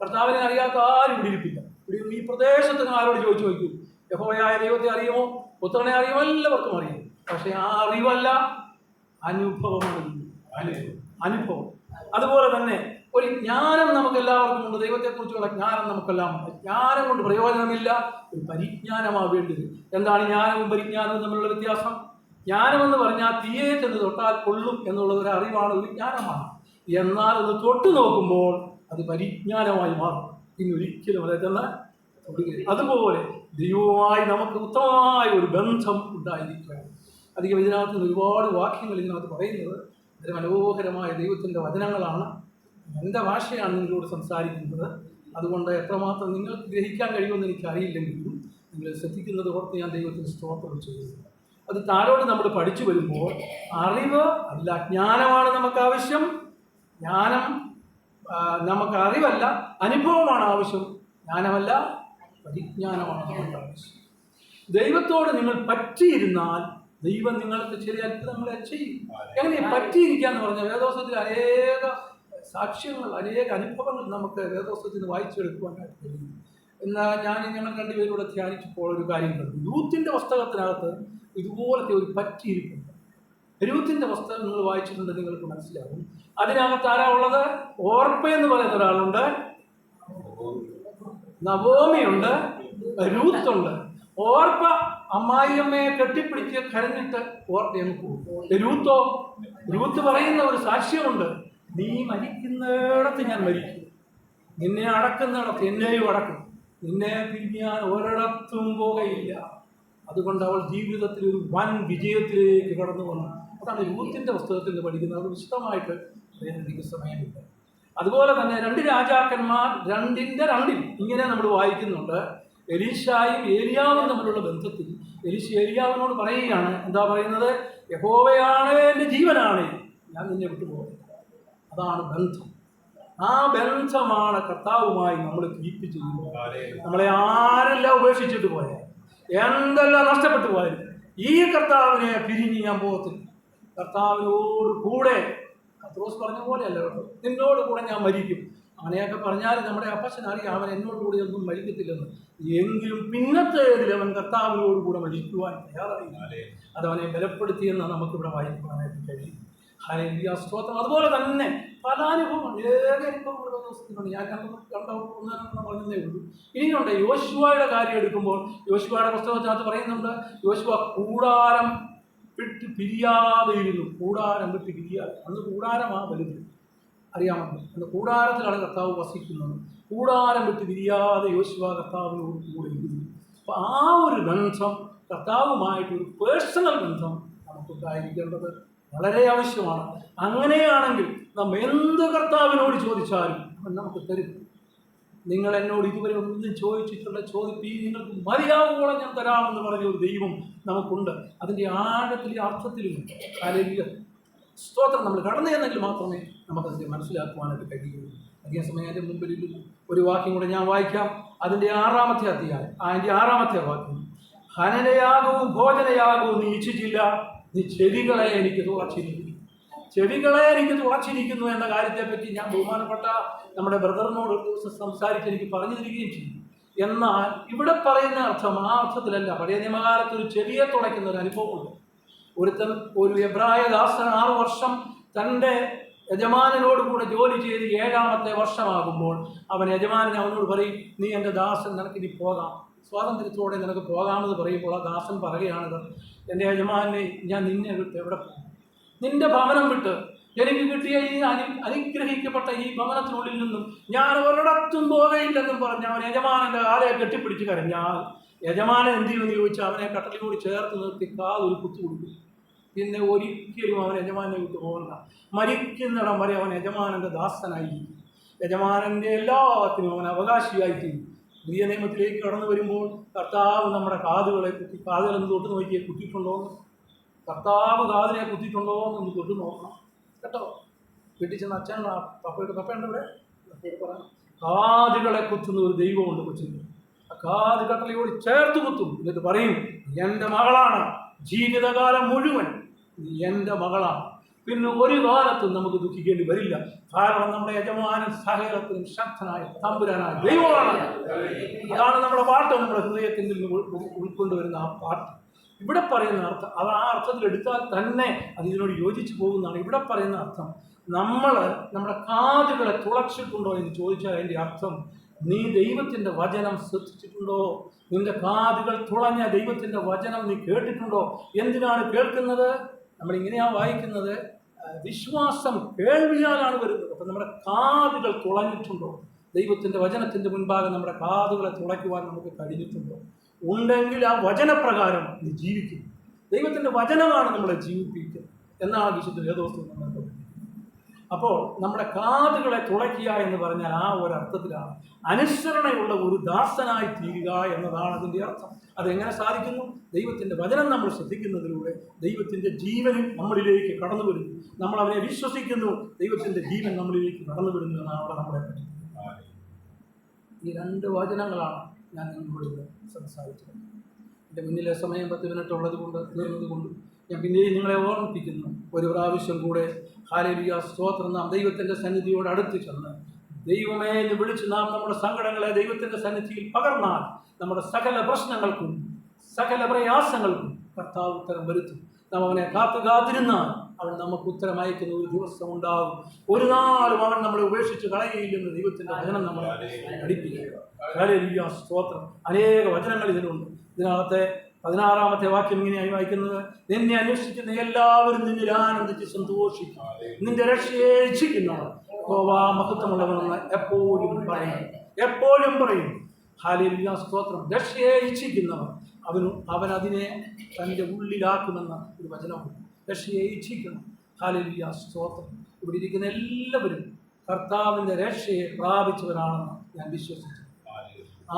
കർത്താവിനെ അറിയാത്ത ആരും ഇവിടെ ഇരിപ്പില്ല. ഇവിടെ ഈ പ്രദേശത്ത് ആരോട് ചോദിച്ചു നോക്കൂ, യഹോവയായ ദൈവത്തെ അറിയുമോ, പുത്രനെ അറിയുമോ, എല്ലാവർക്കും അറിയും. പക്ഷെ ആ അറിവല്ല, അനുഭവമാണ്. അനുഭവം. അതുപോലെ തന്നെ ഒരു ജ്ഞാനം നമുക്കെല്ലാവർക്കും ഉണ്ട്. ദൈവത്തെക്കുറിച്ചുള്ള ജ്ഞാനം നമുക്കെല്ലാം ഉണ്ട്. ജ്ഞാനം കൊണ്ട് പ്രയോജനമില്ല, ഒരു പരിജ്ഞാനമാവേണ്ടത്. എന്താണ് ജ്ഞാനവും പരിജ്ഞാനവും തമ്മിലുള്ള വ്യത്യാസം? ജ്ഞാനമെന്ന് പറഞ്ഞാൽ തീയെ ചെന്ന് തൊട്ടാൽ കൊള്ളും എന്നുള്ളത് ഒരു അറിവാണ്, ഒരു ജ്ഞാനമാണ്. എന്നാൽ അത് തൊട്ടു നോക്കുമ്പോൾ അത് പരിജ്ഞാനമായി മാറും. ഇന്നൊരിക്കലും അതെ തന്നെ തൊടുകയില്ല. അതുപോലെ ദൈവവുമായി നമുക്ക് ഉത്തമമായ ഒരു ബന്ധം ഉണ്ടായിരിക്കണം. അധികം ഇതിനകത്ത് നിന്ന് ഒരുപാട് വാക്യങ്ങൾ ഇതിനകത്ത് പറയുന്നത് വളരെ മനോഹരമായ ദൈവത്തിൻ്റെ വചനങ്ങളാണ്. എൻ്റെ ഭാഷയാണ് നിങ്ങളോട് സംസാരിക്കുന്നത്. അതുകൊണ്ട് എത്രമാത്രം നിങ്ങൾക്ക് ഗ്രഹിക്കാൻ കഴിയുമെന്ന് എനിക്കറിയില്ലെങ്കിലും നിങ്ങൾ ശ്രദ്ധിക്കുന്നത് ഓർത്ത് ഞാൻ ദൈവത്തിന് സ്തോത്രം ചെയ്യുന്നു. അത് താഴോട്ട് നമ്മൾ പഠിച്ചു വരുമ്പോൾ അറിവ് അല്ല, ജ്ഞാനമാണ് നമുക്ക് ആവശ്യം. ജ്ഞാനം നമുക്ക് അറിവല്ല, അനുഭവമാണ് ആവശ്യം. ജ്ഞാനമല്ല, പരിജ്ഞാനമാണ് നമുക്ക് ആവശ്യം. ദൈവത്തോട് നിങ്ങൾ പറ്റിയിരുന്നാൽ ദൈവം നിങ്ങൾക്ക് ചില അത്ഭുതങ്ങളെ ചെയ്യും. എങ്ങനെ പറ്റിയിരിക്കാന്ന് പറഞ്ഞാൽ വേദോസ്തവത്തിൽ അനേക സാക്ഷ്യങ്ങൾ, അനേക അനുഭവങ്ങൾ നമുക്ക് വേദോസ്തവത്തിൽ നിന്ന് വായിച്ചെടുക്കുവാനായിട്ട് കഴിയും. എന്നാൽ ഞങ്ങൾ രണ്ടുപേരൂടെ ധ്യാനിച്ചപ്പോൾ ഒരു കാര്യം കണ്ടു. രൂത്തിന്റെ പുസ്തകത്തിനകത്ത് ഇതുപോലത്തെ ഒരു പറ്റിയിരിപ്പുണ്ട്. രൂത്തിന്റെ പുസ്തകം നിങ്ങൾ വായിച്ചിട്ടുണ്ട്, നിങ്ങൾക്ക് മനസ്സിലാകും. അതിനകത്ത് ആരാ ഉള്ളത്? ഓർപ്പ എന്ന് പറയുന്ന ഒരാളുണ്ട്, നവോമിയുണ്ട്, രൂത്തുണ്ട്. ഓർപ്പ അമ്മായിയമ്മയെ കെട്ടിപ്പിടിച്ച് കരഞ്ഞിട്ട് ഓർപ്പയങ്ങ് പോകും. രൂത്ത് പറയുന്ന ഒരു സാക്ഷ്യമുണ്ട്, നീ മരിക്കുന്നിടത്ത് ഞാൻ മരിക്കും, നിന്നെ അടക്കുന്നിടത്ത് എന്നെയും അടക്കും, നിന്നെ പിരിഞ്ഞാൽ ഒരിടത്തും പോകയില്ല. അതുകൊണ്ട് അവൾ ജീവിതത്തിൽ ഒരു വൻ വിജയത്തിലേക്ക് കടന്നു വന്നു. അതാണ് രൂത്തിന്റെ പുസ്തകത്തിൽ നിന്ന് പഠിക്കുന്നത്. അത് വിശദമായിട്ട് പറയാൻ എനിക്ക് സമയമില്ല. അതുപോലെ തന്നെ 2 രാജാക്കന്മാർ 2:2 ഇങ്ങനെ നമ്മൾ വായിക്കുന്നുണ്ട്. എലീശായും ഏലിയാവും തമ്മിലുള്ള ബന്ധത്തിൽ എലീശ ഏലിയാവിനോട് പറയുകയാണ്, എന്താ പറയുന്നത്? യഹോവയാണ് എൻ്റെ ജീവനാണ്, ഞാൻ നിന്നെ വിട്ടുപോകും. അതാണ് ബന്ധം. ആ ബന്ധമാണ് കർത്താവുമായി നമ്മൾ കീപ്പ് ചെയ്യുന്നത്. നമ്മളെ ആരെല്ലാം ഉപേക്ഷിച്ചിട്ട് പോയാൽ, എന്തെല്ലാം നഷ്ടപ്പെട്ടു പോയാലും ഈ കർത്താവിനെ പിരിഞ്ഞ് ഞാൻ പോകത്തില്ല. കർത്താവിനോട് കൂടെ പത്രോസ് പറഞ്ഞ പോലെയല്ല കേട്ടോ, നിന്നോട് കൂടെ ഞാൻ മരിക്കും. അങ്ങനെയൊക്കെ പറഞ്ഞാൽ നമ്മുടെ അപ്പച്ചൻ അറിയാം അവൻ എന്നോട് കൂടി ഒന്നും മരിക്കത്തില്ലെന്ന്. എങ്കിലും പിന്നത്തേതിൽ അവൻ കർത്താവിനോട് കൂടെ മരിക്കുവാൻ തയ്യാറായി. അതവനെ ബലപ്പെടുത്തിയെന്ന് നമുക്കിവിടെ വായിക്കുവാനായിട്ട് കഴിയും. ഹല്ലേലൂയ, സ്തോത്രം. അതുപോലെ തന്നെ പല അനുഭവങ്ങൾ, ഏക അനുഭവങ്ങൾ ദിവസത്തിനുണ്ട്. ഞാൻ ഒന്നും പറഞ്ഞതേ ഉള്ളൂ. ഇനിയുണ്ട് യോശുവയുടെ കാര്യം എടുക്കുമ്പോൾ, യോശുവയുടെ പുസ്തകത്തിനകത്ത് പറയുന്നുണ്ട്, യോശുവ കൂടാരം വിട്ട് പിരിയാതെ ഇരുന്നു. കൂടാരം വിട്ട് പിരിയാതെ. അന്ന് കൂടാരമാ വലുത്, അറിയാമല്ലോ. അന്ന് കൂടാരത്തിലാണ് കർത്താവ് വസിക്കുന്നത്. കൂടാരം വിട്ട് പിരിയാതെ യോശുവ കർത്താവിനോട് കൂടെ ഇരുന്നു. അപ്പോൾ ആ ഒരു ബന്ധം, കർത്താവുമായിട്ടൊരു പേഴ്സണൽ ബന്ധം നമുക്കുണ്ടായിരിക്കേണ്ടത് വളരെ ആവശ്യമാണ്. അങ്ങനെയാണെങ്കിൽ നാം എന്ത് കർത്താവിനോട് ചോദിച്ചാലും അവൻ നമുക്ക് തരും. നിങ്ങൾ എന്നോട് ഇതുവരെ ഒന്നും ചോദിച്ചിട്ടുള്ള ചോദിപ്പീൻ, നിങ്ങൾക്ക് മതിയാവുകയോളം ഞാൻ തരാമെന്ന് പറഞ്ഞ ഒരു ദൈവം നമുക്കുണ്ട്. അതിൻ്റെ ആഴത്തിലും അർത്ഥത്തിലും ഹല്ലേലൂയ, സ്തോത്രം. നമ്മൾ കടന്നു ചെന്നെങ്കിൽ മാത്രമേ നമുക്കതിനെ മനസ്സിലാക്കുവാനായിട്ട് കഴിയുള്ളൂ. അധികം സമയം അതിൻ്റെ മുമ്പിൽ ഒരു വാക്യം കൂടെ ഞാൻ വായിക്കാം. അതിൻ്റെ 6-ാമത്തെ അധ്യായം, അതിൻ്റെ 6-ാമത്തെ വാക്യം. ഹനനയാകവും ഭോജനയാകവും നീ ഇച്ഛിച്ചില്ല, നീ ചെവികളെ എനിക്ക് തുറച്ചിരിക്കുന്നു. ചെവികളെ എനിക്ക് തുറച്ചിരിക്കുന്നു എന്ന കാര്യത്തെപ്പറ്റി ഞാൻ ബഹുമാനപ്പെട്ട നമ്മുടെ ബ്രദറിനോട് ഒരു ദിവസം സംസാരിച്ച് എനിക്ക് പറഞ്ഞു തരികയും ചെയ്തു. എന്നാൽ ഇവിടെ പറയുന്ന അർത്ഥം ആ അർത്ഥത്തിലല്ല. പഴയ നിയമകാലത്ത് ഒരു ചെവിയെ തുളയ്ക്കുന്ന ഒരു അനുഭവമുണ്ട്. ഒരു എബ്രായ ദാസൻ 6 വർഷം തൻ്റെ യജമാനനോട് കൂടെ ജോലി ചെയ്ത് 7-ാമത്തെ വർഷമാകുമ്പോൾ അവൻ യജമാനൻ അവനോട് പറയും, നീ എൻ്റെ ദാസൻ, നിനക്കിനി പോകാം, സ്വാതന്ത്ര്യത്തോടെ നിനക്ക് പോകാമെന്ന് പറയുമ്പോൾ ആ ദാസൻ പറയുകയാണത്, എൻ്റെ യജമാനെ, ഞാൻ നിന്നെ വിട്ട് എവിടെ പോകും? നിന്റെ ഭവനം വിട്ട് എനിക്ക് കിട്ടിയ ഈ അനുഗ്രഹിക്കപ്പെട്ട ഈ ഭവനത്തിനുള്ളിൽ നിന്നും ഞാൻ ഒരിടത്തും പോകയില്ലെന്നും പറഞ്ഞ് അവൻ യജമാനൻ്റെ കാലയെ കെട്ടിപ്പിടിച്ച് കരഞ്ഞാൽ യജമാനൻ എന്ത് ചെയ്യുമെന്ന് ചോദിച്ചാൽ അവനെ കട്ടലിനോട് ചേർത്ത് നിർത്തി കാതൊരു കുത്തു കൊടുക്കും. പിന്നെ ഒരിക്കലും അവൻ യജമാനെ വിട്ട് പോകണ്ട. മരിക്കുന്നിടം വരെ അവൻ യജമാനൻ്റെ ദാസനായിരിക്കും. യജമാനൻ്റെ എല്ലാത്തിനും അവൻ അവകാശിയായിത്തീരും. പുതിയ നിയമത്തിലേക്ക് കടന്നു വരുമ്പോൾ കർത്താവ് നമ്മുടെ കാതുകളെ കുത്തി, കാതുകളെന്ന് തൊട്ട് നോക്കിയേ കുത്തിയിട്ടുണ്ടോ എന്ന്, കർത്താവ് കാതിനെ കുത്തിയിട്ടുണ്ടോ എന്നൊന്ന് തൊട്ട് നോക്കണം കേട്ടോ. വീട്ടിൽ ചെന്ന് അച്ഛൻ പപ്പയുണ്ട് ഇവിടെ പറയാം, കാതുകളെ കുത്തുന്ന ഒരു ദൈവമുണ്ട് കൊച്ചിന്. ആ കാത് കട്ടലയോട് ചേർത്ത് കുത്തും. എന്നിട്ട് പറയും, എൻ്റെ മകളാണ്, ജീവിതകാലം മുഴുവൻ നീ എൻ്റെ മകളാണ്. പിന്നെ ഒരു കാലത്തും നമുക്ക് ദുഃഖിക്കേണ്ടി വരില്ല. കാരണം നമ്മുടെ യജമാനൻ സകലത്തിനും ശക്തനായ തമ്പുരാനായ ദൈവമാണ്. അതാണ് നമ്മുടെ പാട്ട്, നമ്മുടെ ഹൃദയത്തിൽ നിന്ന് ഉൾക്കൊണ്ടുവരുന്ന ആ പാട്ട്. ഇവിടെ പറയുന്ന അർത്ഥം അത് ആ അർത്ഥത്തിൽ എടുത്താൽ തന്നെ അത് ഇതിനോട് യോജിച്ച് പോകുന്നതാണ്. ഇവിടെ പറയുന്ന അർത്ഥം, നമ്മുടെ കാതുകളെ തുളച്ചിട്ടുണ്ടോ എന്ന് ചോദിച്ചാൽ അതിൻ്റെ അർത്ഥം, നീ ദൈവത്തിൻ്റെ വചനം ശ്രദ്ധിച്ചിട്ടുണ്ടോ? നിന്റെ കാതുകൾ തുളഞ്ഞ ദൈവത്തിൻ്റെ വചനം നീ കേട്ടിട്ടുണ്ടോ? എന്തിനാണ് കേൾക്കുന്നത്? നമ്മളിങ്ങനെയാണ് വായിക്കുന്നത്, വിശ്വാസം കേൾവിയാലാണ് വരുന്നത്. അപ്പം നമ്മുടെ കാതുകൾ തുളഞ്ഞിട്ടുണ്ടോ? ദൈവത്തിൻ്റെ വചനത്തിൻ്റെ മുൻപാകെ നമ്മുടെ കാതുകളെ തുളയ്ക്കുവാൻ നമുക്ക് കഴിഞ്ഞിട്ടുണ്ടോ? ഉണ്ടെങ്കിൽ ആ വചനപ്രകാരം നീ ജീവിക്കും. ദൈവത്തിൻ്റെ വചനമാണ് നമ്മളെ ജീവിപ്പിക്കുന്നത് എന്നാണ് വിശുദ്ധ വേദോസ്തവം നമ്മളെ പഠിപ്പിക്കുന്നത്. അപ്പോൾ നമ്മുടെ കാതുകളെ തുളയ്ക്കുക എന്ന് പറഞ്ഞാൽ ആ ഒരർത്ഥത്തിലാണ് അനുസരണയുള്ള ഒരു ദാസനായി തീരുക എന്നതാണ് അതിൻ്റെ അർത്ഥം. അതെങ്ങനെ സാധിക്കുന്നു? ദൈവത്തിൻ്റെ വചനം നമ്മൾ ശ്രദ്ധിക്കുന്നതിലൂടെ ദൈവത്തിൻ്റെ ജീവനും നമ്മളിലേക്ക് കടന്നു വരുന്നു. നമ്മൾ അവനെ വിശ്വസിക്കുന്നു, ദൈവത്തിൻ്റെ ജീവൻ നമ്മളിലേക്ക് കടന്നു വരുന്നു എന്നാണ് അവിടെ നമ്മളെ പഠിപ്പിക്കുന്നത്. ഈ 2 വചനങ്ങളാണ് ഞാൻ നിങ്ങളോട് സംസാരിച്ചത്. എൻ്റെ മുന്നിലെ സമയം 10 മിനിറ്റ് ഉള്ളത് കൊണ്ട് തീർന്നത് കൊണ്ട് ഞാൻ പിന്നെയും നിങ്ങളെ ഓർമ്മിപ്പിക്കുന്നു. ഒരു പ്രാവശ്യം കൂടെ ഹല്ലേലൂയ സ്തോത്രം. നാം ദൈവത്തിൻ്റെ സന്നിധിയോട് അടുത്ത് ചെന്ന് ദൈവമേ എന്ന് വിളിച്ച് നാം നമ്മുടെ സങ്കടങ്ങളെ ദൈവത്തിൻ്റെ സന്നിധിയിൽ പകർന്നാൽ നമ്മുടെ സകല പ്രശ്നങ്ങൾക്കും സകല പ്രയാസങ്ങൾക്കും കർത്താവ് ഉത്തരം വരുത്തും. നാം അവനെ കാത്തിരുന്നാൽ അവൻ നമുക്ക് ഉത്തരം അയക്കുന്ന ഒരു ദിവസം ഉണ്ടാകും. ഒരു നാളും അവൻ നമ്മളെ ഉപേക്ഷിച്ച് കളയുകയില്ലെന്ന് ദൈവത്തിൻ്റെ വചനം നമ്മളെ പഠിപ്പിക്കുക. ഹല്ലേലൂയ സ്തോത്രം. അനേക വചനങ്ങൾ ഇതിലുണ്ട്. ഇതിനകത്തെ 16-ാമത്തെ വാക്യം ഇങ്ങനെയായി വായിക്കുന്നത്: നിന്നെ അന്വേഷിക്കുന്ന എല്ലാവരും നിന്നിൽ ആനന്ദിച്ച് സന്തോഷിക്കും. നിന്റെ രക്ഷയെ ഇച്ഛിക്കുന്നവർ യഹോവ മഹത്വമുള്ളവനെന്ന് എപ്പോഴും പറയും. ഹല്ലേലൂയ സ്തോത്രം. രക്ഷയെ ഇച്ഛിക്കുന്നവർ അവൻ അതിനെ തൻ്റെ ഉള്ളിലാക്കുമെന്ന ഒരു വചനമുണ്ട്. രക്ഷയെ ഇച്ഛിക്കണം. ഹല്ലേലൂയ സ്തോത്രം. ഇവിടെ ഇരിക്കുന്ന എല്ലാവരും കർത്താവിൻ്റെ രക്ഷയെ പ്രാപിച്ചവരാണെന്ന് ഞാൻ വിശ്വസിച്ചു.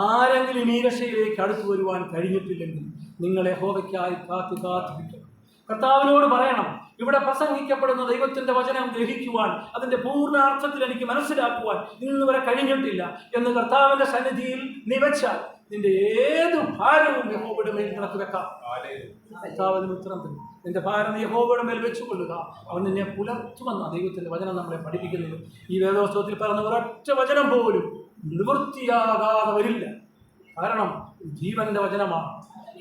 ആരെങ്കിലും ഈ രക്ഷയിലേക്ക് അടുത്തു വരുവാൻ കഴിഞ്ഞിട്ടില്ലെങ്കിൽ നിങ്ങൾ യഹോവയ്ക്കായി കാത്തിരിക്കണം. കർത്താവിനോട് പറയണം, ഇവിടെ പ്രസംഗിക്കപ്പെടുന്ന ദൈവത്തിൻ്റെ വചനം ഗ്രഹിക്കുവാൻ, അതിൻ്റെ പൂർണ്ണാർത്ഥത്തിൽ എനിക്ക് മനസ്സിലാക്കുവാൻ ഇന്ന് വരെ കഴിഞ്ഞിട്ടില്ല എന്ന് കർത്താവിൻ്റെ സന്നിധിയിൽ നീ വെച്ചാൽ നിന്റെ ഏത് ഭാരവും യഹോവയുടെ മേൽ നിനക്ക് വെക്കാം. കർത്താവിന് ഉത്തരം തരും. നിന്റെ ഭാരം യഹോവയുടെ മേൽ വെച്ചുകൊള്ളുക, അവൻ നിന്നെ പുലർത്തുമെന്ന ദൈവത്തിൻ്റെ വചനം നമ്മളെ പഠിപ്പിക്കുന്നത്. ഈ വേദോത്സവത്തിൽ പറഞ്ഞ ഒരൊറ്റ വചനം പോലും നിവൃത്തിയാകാതെ വരില്ല. കാരണം ജീവന്റെ വചനമാണ്.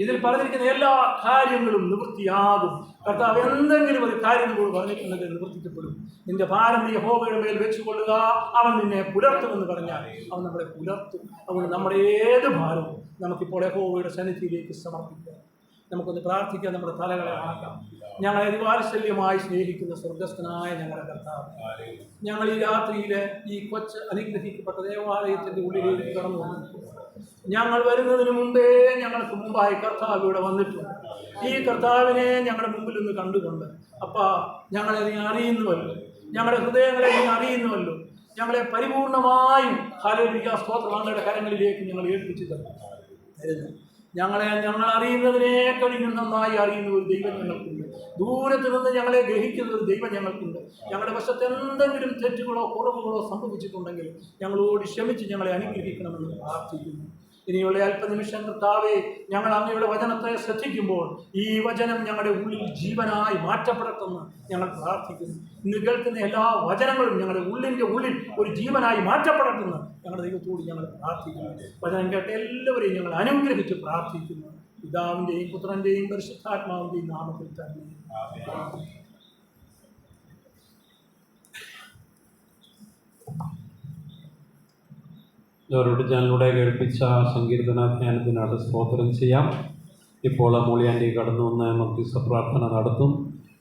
ഇതിൽ പറഞ്ഞിരിക്കുന്ന എല്ലാ കാര്യങ്ങളും നിവൃത്തിയാകും. കർത്താവ് എന്തെങ്കിലും ഒരു കാര്യം കൂടി പറഞ്ഞിട്ടുണ്ടെങ്കിൽ നിവർത്തിക്കപ്പെടും. നിന്റെ ഭാരം യഹോവയുടെ മേൽ വെച്ചുകൊള്ളുക, അവൻ നിന്നെ പുലർത്തുമെന്ന് പറഞ്ഞാൽ അവൻ നമ്മളെ പുലർത്തും. അതുകൊണ്ട് നമ്മുടെ ഏത് ഭാരവും നമുക്കിപ്പോൾ യഹോവയുടെ സന്നിധിയിലേക്ക് സമർപ്പിക്കാം. നമുക്കൊന്ന് പ്രാർത്ഥിക്കാം. നമ്മുടെ തലകളെ ആക്കാം. ഞങ്ങളെ അതിവാത്സല്യമായി സ്നേഹിക്കുന്ന സ്വർഗസ്ഥനായ ഞങ്ങളുടെ കർത്താവ്, ഞങ്ങൾ ഈ രാത്രിയിലെ ഈ കൊച്ച് അനുഗ്രഹിക്കപ്പെട്ട ദേവാലയത്തിൻ്റെ ഉള്ളിലേക്ക് കടന്നു വന്നിട്ടുണ്ട്. ഞങ്ങൾ വരുന്നതിന് മുമ്പേ ഞങ്ങൾക്ക് മുമ്പായി കർത്താവ് ഇവിടെ വന്നിട്ടുണ്ട്. ഈ കർത്താവിനെ ഞങ്ങളുടെ മുമ്പിൽ നിന്ന് കണ്ടുകൊണ്ട് അപ്പാ ഞങ്ങളെ നീ അറിയുന്നുവല്ലോ, ഞങ്ങളുടെ ഹൃദയങ്ങളെ നീ അറിയുന്നുവല്ലോ, ഞങ്ങളെ പരിപൂർണമായും ഹല്ലേലൂയ സ്തോത്രം അങ്ങയുടെ കരങ്ങളിലേക്ക് ഞങ്ങൾ ഏൽപ്പിച്ചു തരുന്നു. ഞങ്ങൾ അറിയുന്നതിനെ കഴിഞ്ഞും നന്നായി അറിയുന്ന ഒരു ദൈവം ഞങ്ങൾക്കുണ്ട്. ദൂരത്ത് നിന്ന് ഞങ്ങളെ ഗ്രഹിക്കുന്ന ഒരു ദൈവം ഞങ്ങൾക്കുണ്ട്. ഞങ്ങളുടെ വശത്ത് എന്തെങ്കിലും തെറ്റുകളോ കുറവുകളോ സംഭവിച്ചിട്ടുണ്ടെങ്കിൽ ഞങ്ങളോട് ക്ഷമിച്ച് ഞങ്ങളെ അനുഗ്രഹിക്കണമെന്ന് പ്രാർത്ഥിക്കുന്നു. ഇനിയുള്ള അല്പനിമിഷം കർത്താവേ, ഞങ്ങൾ അങ്ങയുടെ വചനത്തെ ശ്രദ്ധിക്കുമ്പോൾ ഈ വചനം ഞങ്ങളുടെ ഉള്ളിൽ ജീവനായി മാറ്റപ്പെടട്ടെന്ന് ഞങ്ങൾ പ്രാർത്ഥിക്കുന്നു. ഇന്ന് കേൾക്കുന്ന എല്ലാ വചനങ്ങളും ഞങ്ങളുടെ ഉള്ളിൻ്റെ ഉള്ളിൽ ഒരു ജീവനായി മാറ്റപ്പെടട്ടെന്ന് ഞങ്ങളുടെ ദൈവത്തോട് ഞങ്ങൾ പ്രാർത്ഥിക്കുന്നു. വചനം കേട്ട എല്ലാവരെയും ഞങ്ങൾ അനുഗ്രഹിച്ച് പ്രാർത്ഥിക്കുന്നു. പിതാവിൻ്റെയും പുത്രൻ്റെയും പരിശുദ്ധാത്മാവിൻ്റെയും നാമത്തിൽ തന്നെ. അവരോട് ഞാനിലൂടെ കേൾപ്പിച്ച സങ്കീർത്തനാധ്യാനത്തിനായിട്ട് സ്തോത്രം ചെയ്യാം. ഇപ്പോൾ മൂളിയാൻ്റെ കടന്നു വന്ന് മധ്യസ്ഥ പ്രാർത്ഥന നടത്തും.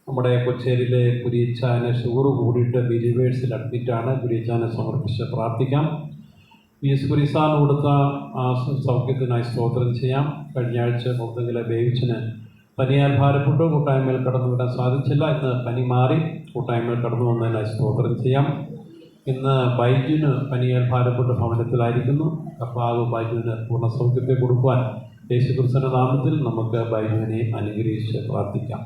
നമ്മുടെ കൊച്ചേരിയിലെ കുരിയച്ചാനെ ഷുഗർ കൂടിയിട്ട് ബിലീവേഴ്സിൽ അഡ്മിറ്റാണ്. കുരിയച്ചാനെ സമർപ്പിച്ച് പ്രാർത്ഥിക്കാം. PS കുരിസാൻ കൊടുത്ത സൗഖ്യത്തിനായി സ്തോത്രം ചെയ്യാം. കഴിഞ്ഞ ആഴ്ച പുറത്തെങ്കിലെ ബേവിച്ചിന് പനിയാൽ ഭാരപ്പെട്ടു, കൂട്ടായ്മയിൽ കടന്നു വരാൻ സാധിച്ചില്ല. ഇന്ന് പനി മാറി കൂട്ടായ്മയിൽ കടന്നു വന്നതിനായി സ്തോത്രം ചെയ്യാം. ഇന്ന് ബൈജുവിന് പനിയാൽ ഭാരപ്പെട്ട ഭവനത്തിലായിരിക്കുന്നു. കർത്താവ് ബൈജുവിന് പൂർണ്ണ സൗഖ്യത്തെ കൊടുക്കുവാൻ യേശുക്രിസ്തുവിന്റെ നാമത്തിൽ നമുക്ക് ബൈജുവിനെ അനുഗ്രഹിച്ച് പ്രാർത്ഥിക്കാം.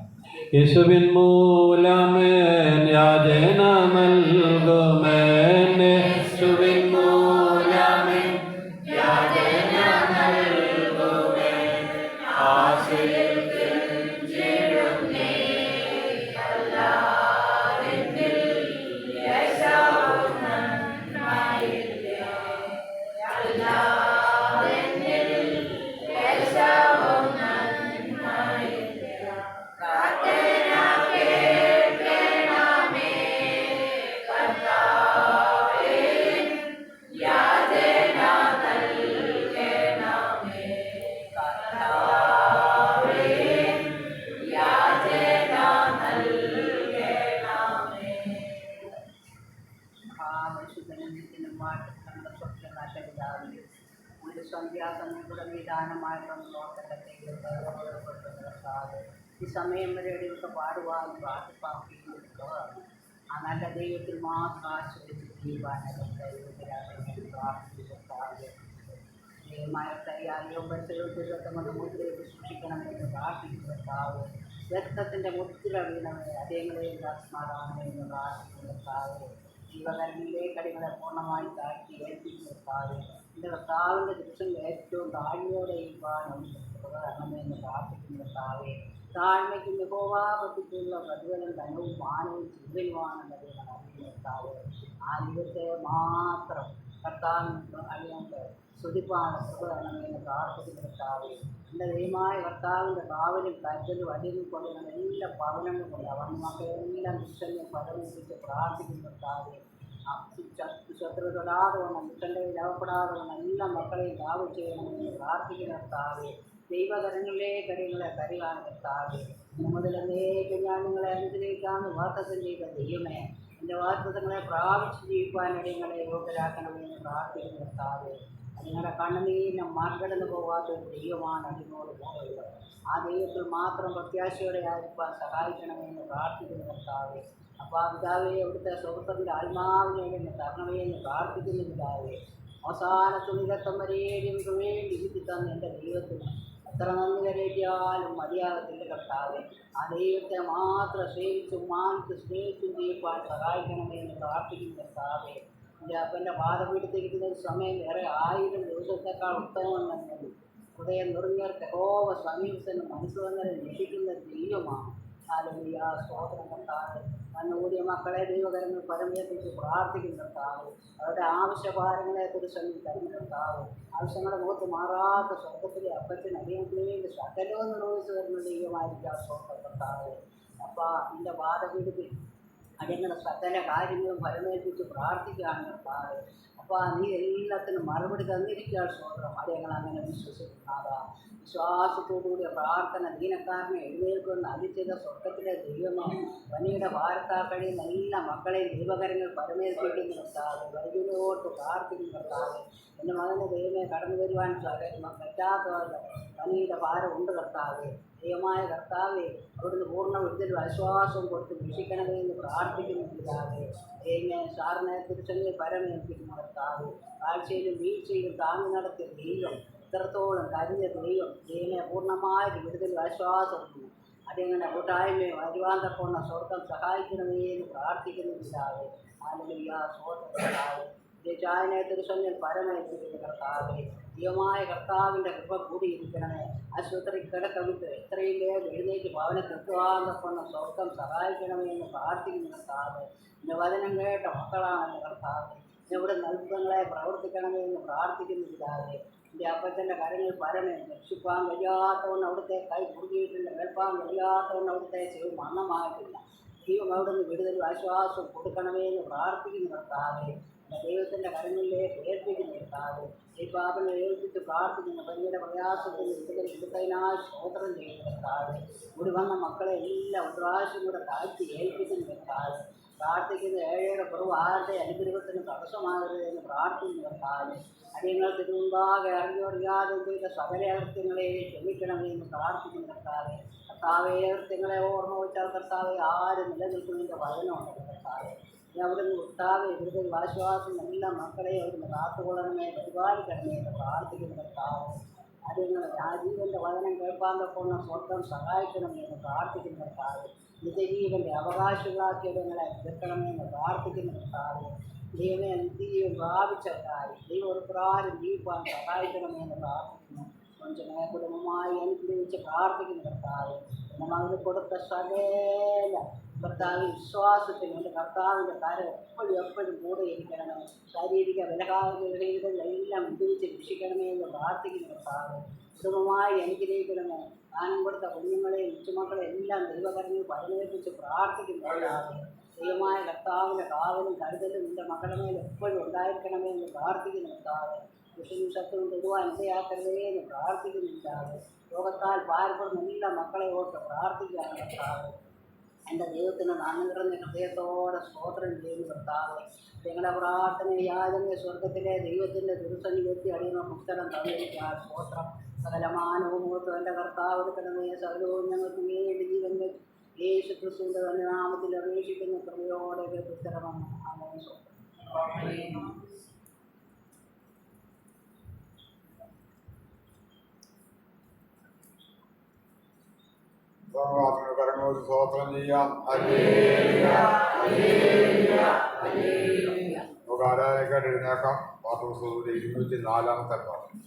യേശുവിൻ മൂലമേൻ യാചന നൽകുമേൻ, യേശുവിൻ മൂലമേൻ യാചന നൽകുമേൻ, ആശയിൽ ഈ സമയം വരെ ഒക്കെ പാടുവാൻ പ്രാർത്ഥിപ്പാൻ ആ നല്ല ദൈവത്തിൽ മാത്രം ആശ്രയിച്ച് ചെയ്യുവാനായിട്ട് പ്രാർത്ഥിക്കാതെ ദൈവമായറിയാലോ കൊണ്ട് മുദ്രയിട്ട് സൂക്ഷിക്കണമെന്ന് പ്രാർത്ഥിക്കുന്നതാവ്. രക്തത്തിൻ്റെ മുദ്ര വീണമേ അതേങ്ങളെയും സ്മരണമെന്ന് പ്രാർത്ഥിക്കുന്നതാവ്. ജീവകർമ്മിയിലേക്ക് അടികളെ പൂർണ്ണമായി താഴ്ത്തി ഏൽപ്പിക്കുന്നതാവ്. എൻ്റെ കർത്താവിൻ്റെ ദിവസങ്ങളിൽ ഏറ്റവും താഴ്മയോടെ ചെയ്യുവാനും കൃപകരണമെന്ന് പ്രാർത്ഥിക്കുന്ന കർത്താവേ, താഴ്മയ്ക്കും യഹോവാഭക്തിക്കുള്ള പ്രതിഫലം ധനവും മാനവും ജീവനുമാണെന്ന് ദൈവം അറിയുന്ന കർത്താവേ, ആ ദൈവത്തെ മാത്രം കർത്താവിന് അറിയാണ്ട് സ്തുതിപ്പാണ് കൃപകരണമെന്ന് പ്രാർത്ഥിക്കുന്ന കർത്താവേ, എൻ്റെ ദൈവമായ കർത്താവിൻ്റെ കാവലും കരുതലും അടിയും കൊള്ളുന്ന എല്ലാ ഭവനങ്ങളും കൊണ്ട് അവർ മക്കളെല്ലാം ദുഷ്ടനെ പരമേൽപ്പിച്ച് പ്രാർത്ഥിക്കുന്ന കർത്താവേ, ശത്രു തൊടാതെ വണ്ണം ദുഷ്ടൻ്റെ അകപ്പെടാതെ വണ്ണം എല്ലാ മക്കളെയും കാവൽ ചെയ്യണമെന്ന് പ്രാർത്ഥിക്കുന്ന കർത്താവേ, ദൈവകരങ്ങളിലേക്ക് അടിയങ്ങളെ കരുകാണ് കർത്താവേ, മുതലേക്ക് ഞാൻ നിങ്ങളെ അനുഗ്രഹിക്കാമെന്ന് വാഗ്ദത്തം ചെയ്ത ദൈവമേ, എൻ്റെ വാഗ്ദത്തങ്ങളെ പ്രാപിച്ച് ജീവിക്കാൻ അടിയങ്ങളെ യോഗ്യരാക്കണമെന്ന് പ്രാർത്ഥിക്കുന്ന കർത്താവേ, നിങ്ങളുടെ കണ്ണുനീരിനെ മറികടന്നു പോകാത്ത ഒരു ദൈവമാണ് അതിനോട് പോകുന്നത്. ആ ദൈവത്തിൽ മാത്രം പ്രത്യാശയോടെ ആയിരിക്കാൻ സഹായിക്കണമെന്ന് പ്രാർത്ഥിക്കുന്ന കർത്താവേ, അപ്പോൾ ആ പിതാവേ, അവിടുത്തെ സുഹൃത്തിൻ്റെ ആത്മാവിനെ എന്നെ തരണമേന്ന് പ്രാർത്ഥിക്കുന്ന പിതാവേ, അവസാന തുണികത്തം വരെയും വേണ്ടി ഇരുത്തി തന്ന എൻ്റെ ദൈവത്തിന് എത്ര നന്ദി കരയിട്ടാലും മതിയാകത്തില്ല കർത്താവേ. ആ ദൈവത്തെ മാത്രം സേവിച്ചും മാനിച്ച് സ്നേഹിച്ചും ചെയ്യുവാൻ സഹായിക്കണമെന്ന് പ്രാർത്ഥിക്കുന്ന കർത്താവേ, എൻ്റെ അപ്പൻ്റെ പാദപീഠത്തിരിക്കുന്ന ഒരു സമയം വേറെ 1000 ദിവസത്തേക്കാൾ ഉത്തമമെന്നു ഹൃദയം നിറഞ്ഞവർക്ക് യഹോവ സമീപത്തിന് മനസ്സുവന്നരെ രക്ഷിക്കുന്ന ദൈവമാണ്. ഹല്ലേലൂയ, സ്തോത്രം കർത്താവേ. തന്നൂരിയ മക്കളെ ദൈവകരങ്ങൾ പരമേൽപ്പിച്ച് പ്രാർത്ഥിക്കുന്ന കർത്താവ്, അവരുടെ ആവശ്യഭാരങ്ങളെ കുറിച്ച് തരുന്ന കർത്താവ്, ആവശ്യങ്ങളെ മുഖത്ത് മാറാത്ത സ്വർഗത്തിലെ അപ്പത്തിന് അടിയങ്ങൾക്ക് വേണ്ടി സകലവും നിർവഹിച്ചു വരുന്ന ദൈവമായിരിക്കാം സ്തോത്രം കർത്താവ്. അപ്പോൾ എൻ്റെ പാദപീഠത്തിൽ അടിയങ്ങളുടെ സകല കാര്യങ്ങളും ഫലമേൽപ്പിച്ച് പ്രാർത്ഥിക്കുകയാണ് കർത്താവ്. അപ്പോൾ നീ എല്ലാത്തിനും മറുപടി തന്നിരിക്കുക സ്തോത്രം. അടിയങ്ങൾ അങ്ങനെ വിശ്വസിക്കുന്നതാ. വിശ്വാസത്തോടുകൂടിയ പ്രാർത്ഥന ദീനക്കാരനെ എഴുന്നേൽക്കുന്ന അതിചിത സ്വർഗത്തിലെ ദൈവമാണ്. പനിയുടെ ഭാരത്താൽ കഴിയുന്ന എല്ലാ മക്കളെയും ദൈവകരങ്ങൾ പരമേൽപ്പിക്കുന്ന കർത്താവ്, വൈദ്യുതിയോട്ട് പ്രാർത്ഥിക്കുന്ന കർത്താവ്. എൻ്റെ മകൻ്റെ ദൈവമേ കടന്നു വരുവാൻ പറ്റാത്തവരുടെ പനിയുടെ ഭാരം ഉണ്ട് കർത്താവേ. ദൈവമായ കർത്താവേ, അവിടുന്ന് പൂർണ്ണ വിടുതലും ആശ്വാസവും കൊടുത്ത് രക്ഷിക്കണമേ എന്ന് പ്രാർത്ഥിക്കുന്ന പിതാവേ. ദൈവമേ, സാറിനെ തിരിച്ചെങ്കിൽ പരമേൽപ്പിക്കുന്ന കർത്താവ്, കാഴ്ചയിലും വീഴ്ചയിലും താങ്ങി നടത്തിയ ദൈവം, ഇത്രത്തോളം കരുതിയ ദൈവം, ദൈവമേ പൂർണ്ണമായിട്ട് വിടുതലും ആശ്വാസവും അടിയങ്ങളുടെ കൂട്ടായ്മയും വരുവാന്തക്കൊണ്ട സ്വർഗം സഹായിക്കണമേ എന്ന് പ്രാർത്ഥിക്കുന്ന പിതാവേ. ഹല്ലേലൂയ, സ്തോത്രം കർത്താവേ. ചായനെ തിരുസന്നിൽ പരമേൽപ്പിക്കുന്ന കർത്താവേ, ദൈവമായ കർത്താവിൻ്റെ കൃപ കൂടിയിരിക്കണമേ. ആശുപത്രി കിടക്ക വിട്ട് എത്രയും വേഗം എഴുന്നേറ്റ് ഭവനത്തിൽ എത്തുവാന്തക്കൊണ്ട സ്വർഗം സഹായിക്കണമേ എന്ന് പ്രാർത്ഥിക്കുന്ന കർത്താവേ. എൻ്റെ വചനം കേട്ട മക്കളാണെന്ന് കർത്താവേ, ഇവിടെ അത്ഭുതങ്ങളെ പ്രവർത്തിക്കണമേ എന്ന് പ്രാർത്ഥിക്കുന്ന പിതാവേ. എൻ്റെ അപ്പച്ചൻ്റെ കരങ്ങളിൽ പരമേ രക്ഷിപ്പാൻ കഴിയാത്തവണ്ണം അവിടുത്തെ കൈ മുറുകിയിട്ടില്ല, കേൾപ്പാൻ കഴിയാത്തവണ്ണം അവിടുത്തെ ചെവി മണ്ണമായിട്ടില്ല. ദൈവം അവിടുന്ന് വിടുതലും ആശ്വാസവും കൊടുക്കണമേ എന്ന് പ്രാർത്ഥിക്കുന്ന കർത്താവേ. ദൈവത്തിൻ്റെ കരങ്ങളിലേക്ക് ഏൽപ്പിക്കുന്ന കർത്താവേ, ഈ പാപനെ ഏൽപ്പിച്ച് പ്രാർത്ഥിക്കുന്ന പനിയുടെ പ്രയാസത്തിന് വിടുതലിനായി സ്തോത്രം ചെയ്യുന്ന കർത്താവേ. ഇവിടെ വന്ന മക്കളെ എല്ലാം ഒരു പ്രാവശ്യം കൂടെ താഴ്ത്തി ഏൽപ്പിക്കുന്ന കർത്താവേ. പ്രാർത്ഥിക്കുന്ന ഏഴയുടെ കുറവ് ആരുടെ അനുഗ്രഹത്തിന് തടസ്സമാകരുത് എന്ന് പ്രാർത്ഥിക്കുന്ന കർത്താവേ. അടിയങ്ങൾക്ക് മുമ്പാകെ അറിയാതെ ചെയ്ത സകല അകൃത്യങ്ങളെയും ക്ഷമിക്കണമെന്ന് പ്രാർത്ഥിക്കുന്ന കർത്താവേ. കർത്താവേ, അകൃത്യങ്ങളെ ഓർമ്മ വെച്ചാൽ കർത്താവെ ആരും നിലനിൽക്കുന്നതിൻ്റെ വചനമുണ്ട് കർത്താവേ. അവിടുന്ന് കർത്താവെ വിടുതൽ ആശ്വാസം എല്ലാ മക്കളെയും അവിടുന്ന് കാത്തുകൊള്ളണമേ, പരിപാലിക്കണമേ എന്ന് പ്രാർത്ഥിക്കുന്ന കർത്താവ്. അടിയങ്ങൾ രാജീവൻ്റെ വചനം കേൾപ്പാൻ തൊക്കുന്ന സ്വർഗം സഹായിക്കണമേ എന്ന് പ്രാർത്ഥിക്കുന്ന കർത്താവ്. നിത്യജീവൻ്റെ അവകാശികളാക്കിയടങ്ങളെ എതിർക്കണമെന്ന് പ്രാർത്ഥിക്കുന്ന കർത്താവ്. ദൈവമേ, നിത്യജീവൻ പ്രാപിച്ചവരായി ദൈവം ഒരു പ്രാരം ജീവിപ്പാൻ സഹായിക്കണമെന്ന് പ്രാർത്ഥിക്കുന്നു. കൊഞ്ചനെ കുടുംബമായി അനുഗ്രഹിച്ച് പ്രാർത്ഥിക്കുന്ന കർത്താവ്. എൻ്റെ മകന് കൊടുത്ത സകല കർത്താവ് വിശ്വാസത്തിന് എൻ്റെ കർത്താവിൻ്റെ കാര്യം എപ്പോഴും കൂടെ ഇരിക്കണമേ. ശാരീരിക ബലഹീനതകളെല്ലാം വിജയിച്ച് രക്ഷിക്കണമേ എന്ന് പ്രാർത്ഥിക്കുന്ന കർത്താവ്. കുടുംബമായി അനുഗ്രഹിക്കണമേ. ദാനം കൊടുത്ത കുഞ്ഞുങ്ങളെയും ഉച്ചമക്കളെ എല്ലാം ദൈവകരങ്ങളിൽ പരമേൽപ്പിച്ച് പ്രാർത്ഥിക്കുന്നവരാണ്. ദൈവമായ കർത്താവിൻ്റെ കാവലും കരുതലും എൻ്റെ മക്കളുടെ മേൽ എപ്പോഴും ഉണ്ടായിരിക്കണമേ എന്ന് പ്രാർത്ഥിക്കുന്ന കർത്താവ്. വിഷനിഷത്തും തൊടുവാൻ ഇടയാക്കരുതേ എന്ന് പ്രാർത്ഥിക്കുന്നുണ്ടാവ്. ലോകത്താൽ പാരപ്പെടുന്ന എല്ലാ മക്കളെ ഓർത്ത് പ്രാർത്ഥിക്കുകയാണ് കർത്താവ്. എൻ്റെ ദൈവത്തിന് നന്ദി നിറഞ്ഞ ഹൃദയത്തോടെ സ്തോത്രം ചെയ്യുന്ന കർത്താവ്. ഞങ്ങളുടെ പ്രാർത്ഥന യാചന സ്വർഗത്തിലെ ദൈവത്തിൻ്റെ തിരുസന്നിധിയെത്തി അടിയുന്ന പുസ്തകം തന്നിരിക്കാൻ സ്തോത്രം. സകലമാനവും ഓർത്തും എൻ്റെ കർത്താവ് എടുക്കണമേ. സകലവും ഞങ്ങൾക്ക് വേണ്ടി ജീവൻ യേശു ക്രിസ്തുവിൻ്റെ തന്നെ നാമത്തിൽ അപേക്ഷിക്കുന്ന കൃപയോടെ പുസ്തകമാണ്. അങ്ങനെ സ്തോത്രം. കരങ്ങളോട് സ്തോത്രം ചെയ്യാം. നമുക്ക് ആരാധനയ്ക്കായിട്ട് എഴുന്നേക്കാം. പാഠപുസ്തകത്തിലെ 204-ാമത്തെ പാഠം.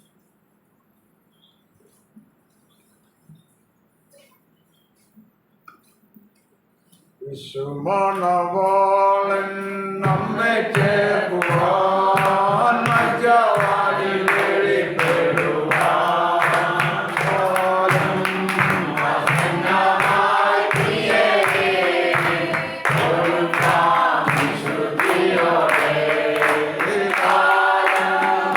യേശുമണവാളൻ നമ്മെ ചേർക്കുവാൻ മധ്യവാടി വെളിപ്പെടുവാൻ കാലം ആസന്നമായി പ്രിയരേ, ഒരുക്കാം വിശുദ്ധിയോടെ. കാലം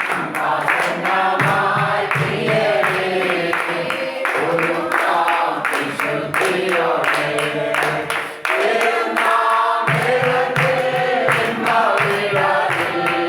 ആസന്നമായി പ്രിയരേ, ഒരുക്കാം വിശുദ്ധിയോടെ. ും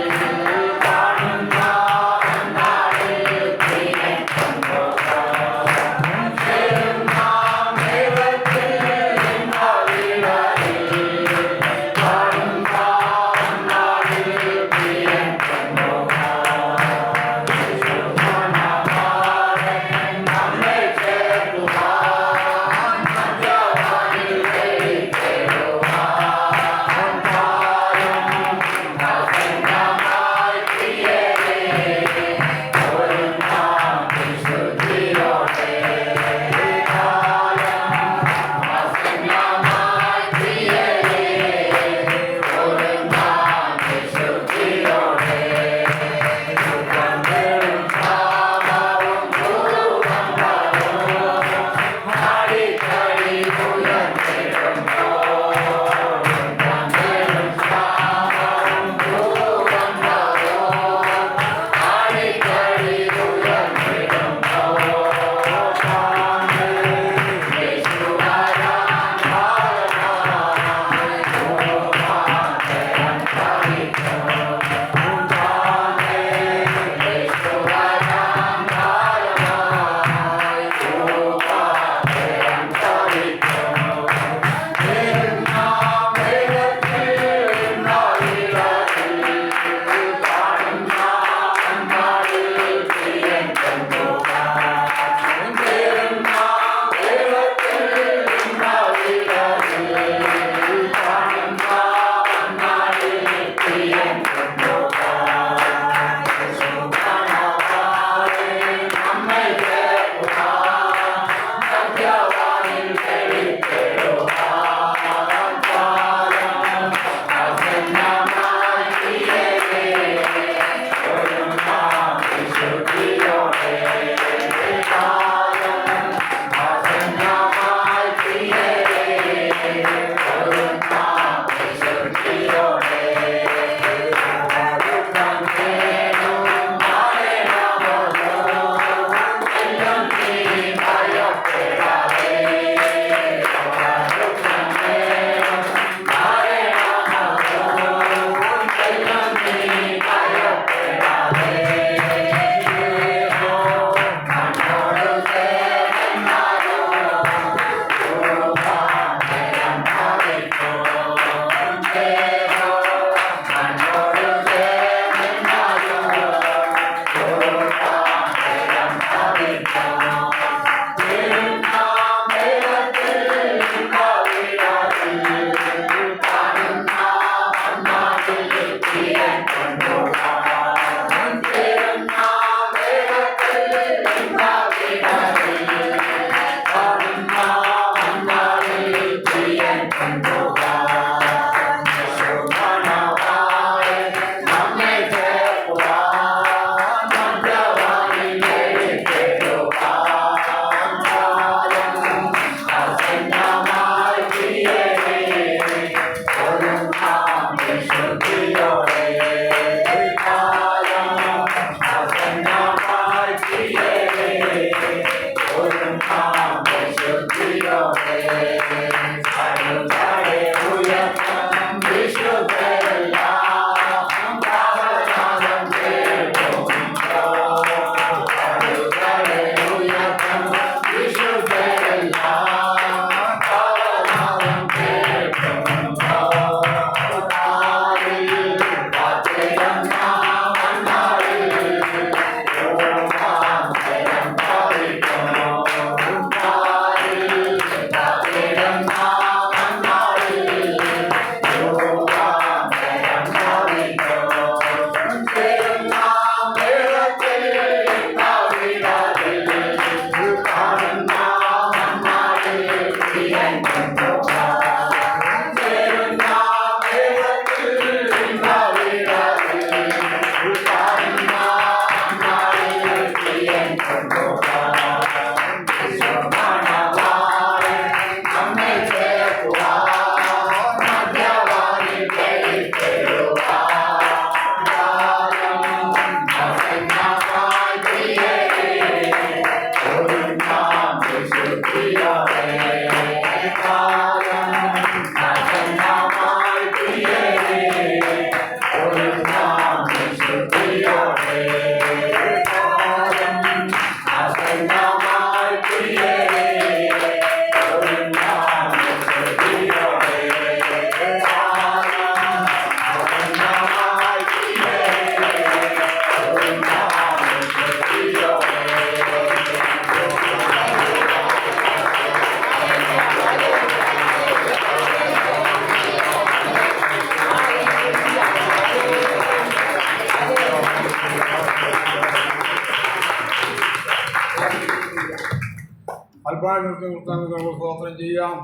ദൈവമായി നിർത്തി സ്തോത്രം ചെയ്യാം.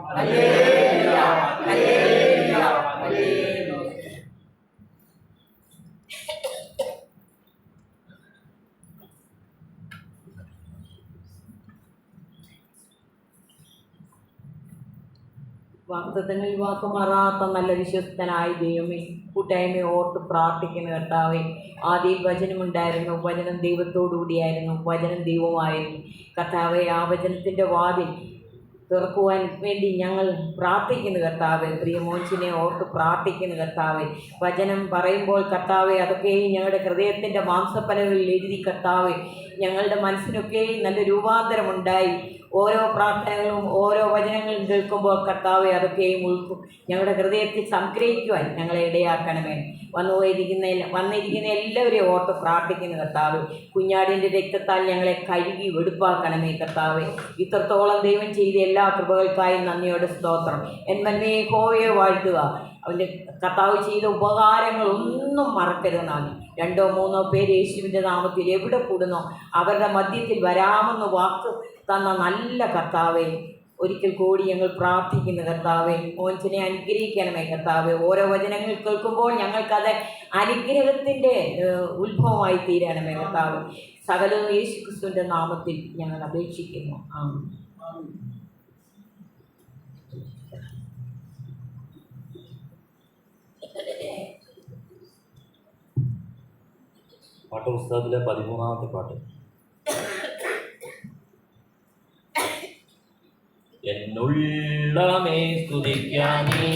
വാഗ്ദത്തങ്ങളിൽ വാക്കുമാറാത്ത നല്ല വിശ്വസ്തനായ ദൈവമേ, കൂട്ടായ്മയെ ഓർത്ത് പ്രാർത്ഥിക്കുന്ന കർത്താവേ, ആദ്യം വചനമുണ്ടായിരുന്നു, വചനം ദൈവത്തോടുകൂടിയായിരുന്നു, വചനം ദൈവമായിരുന്നു. കർത്താവേ, ആ വചനത്തിൻ്റെ വാതിൽ തുറക്കുവാൻ വേണ്ടി ഞങ്ങൾ പ്രാർത്ഥിക്കുന്നു കർത്താവേ. പ്രിയ മോച്ചിനെ ഓർത്ത് പ്രാർത്ഥിക്കുന്നു കർത്താവേ. വചനം പറയുമ്പോൾ കർത്താവേ, അതൊക്കെയും ഞങ്ങളുടെ ഹൃദയത്തിൻ്റെ മാംസപ്പലകളിൽ എഴുതി കർത്താവേ, ഞങ്ങളുടെ മനസ്സിനൊക്കെയും നല്ല രൂപാന്തരമുണ്ടായി. ഓരോ പ്രാർത്ഥനകളും ഓരോ വചനങ്ങളും കേൾക്കുമ്പോൾ കർത്താവെ, അതൊക്കെയും ഞങ്ങളുടെ ഹൃദയത്തിൽ സംഗ്രഹിക്കുവാൻ ഞങ്ങളെ ഇടയാക്കണമേ. വന്നിരിക്കുന്ന എല്ലാവരെയും ഓർത്ത് പ്രാർത്ഥിക്കുന്നു കർത്താവ്. കുഞ്ഞാടിൻ്റെ രക്തത്താൽ ഞങ്ങളെ കഴുകി വെടുപ്പാക്കണമേ കർത്താവെ. ഇത്രത്തോളം ദൈവം ചെയ്ത എല്ലാ കൃപകൾക്കായും നന്ദിയോടെ സ്തോത്രം. എന്മന്മേ യഹോവയെ വാഴ്ത്തുക. അവൻ്റെ കർത്താവ് ചെയ്ത ഉപകാരങ്ങളൊന്നും മറക്കരുതെന്നാണ്. 2 or 3 പേര് യേശുവിൻ്റെ നാമത്തിൽ എവിടെ കൂടുന്നോ അവരുടെ മധ്യത്തിൽ വരാമെന്ന് വാക്ക് തന്ന നല്ല കർത്താവെ, ഒരിക്കൽ കൂടി ഞങ്ങൾ പ്രാർത്ഥിക്കുന്നു കർത്താവെ. മോൻസിനെ അനുഗ്രഹിക്കണമേ കർത്താവെ. ഓരോ വചനങ്ങൾ കേൾക്കുമ്പോൾ ഞങ്ങൾക്കത് അനുഗ്രഹത്തിൻ്റെ ഉത്ഭവമായി തീരണമേ കർത്താവ്. സകലവും യേശു ക്രിസ്തുവിൻ്റെ നാമത്തിൽ ഞങ്ങൾ അപേക്ഷിക്കുന്നു. ആമേൻ. പാഠപുസ്തകത്തിലെ 13ാമത്തെ പാട്ട്. എന്നുള്ളമേ സ്തുതിക്കാൻ നീ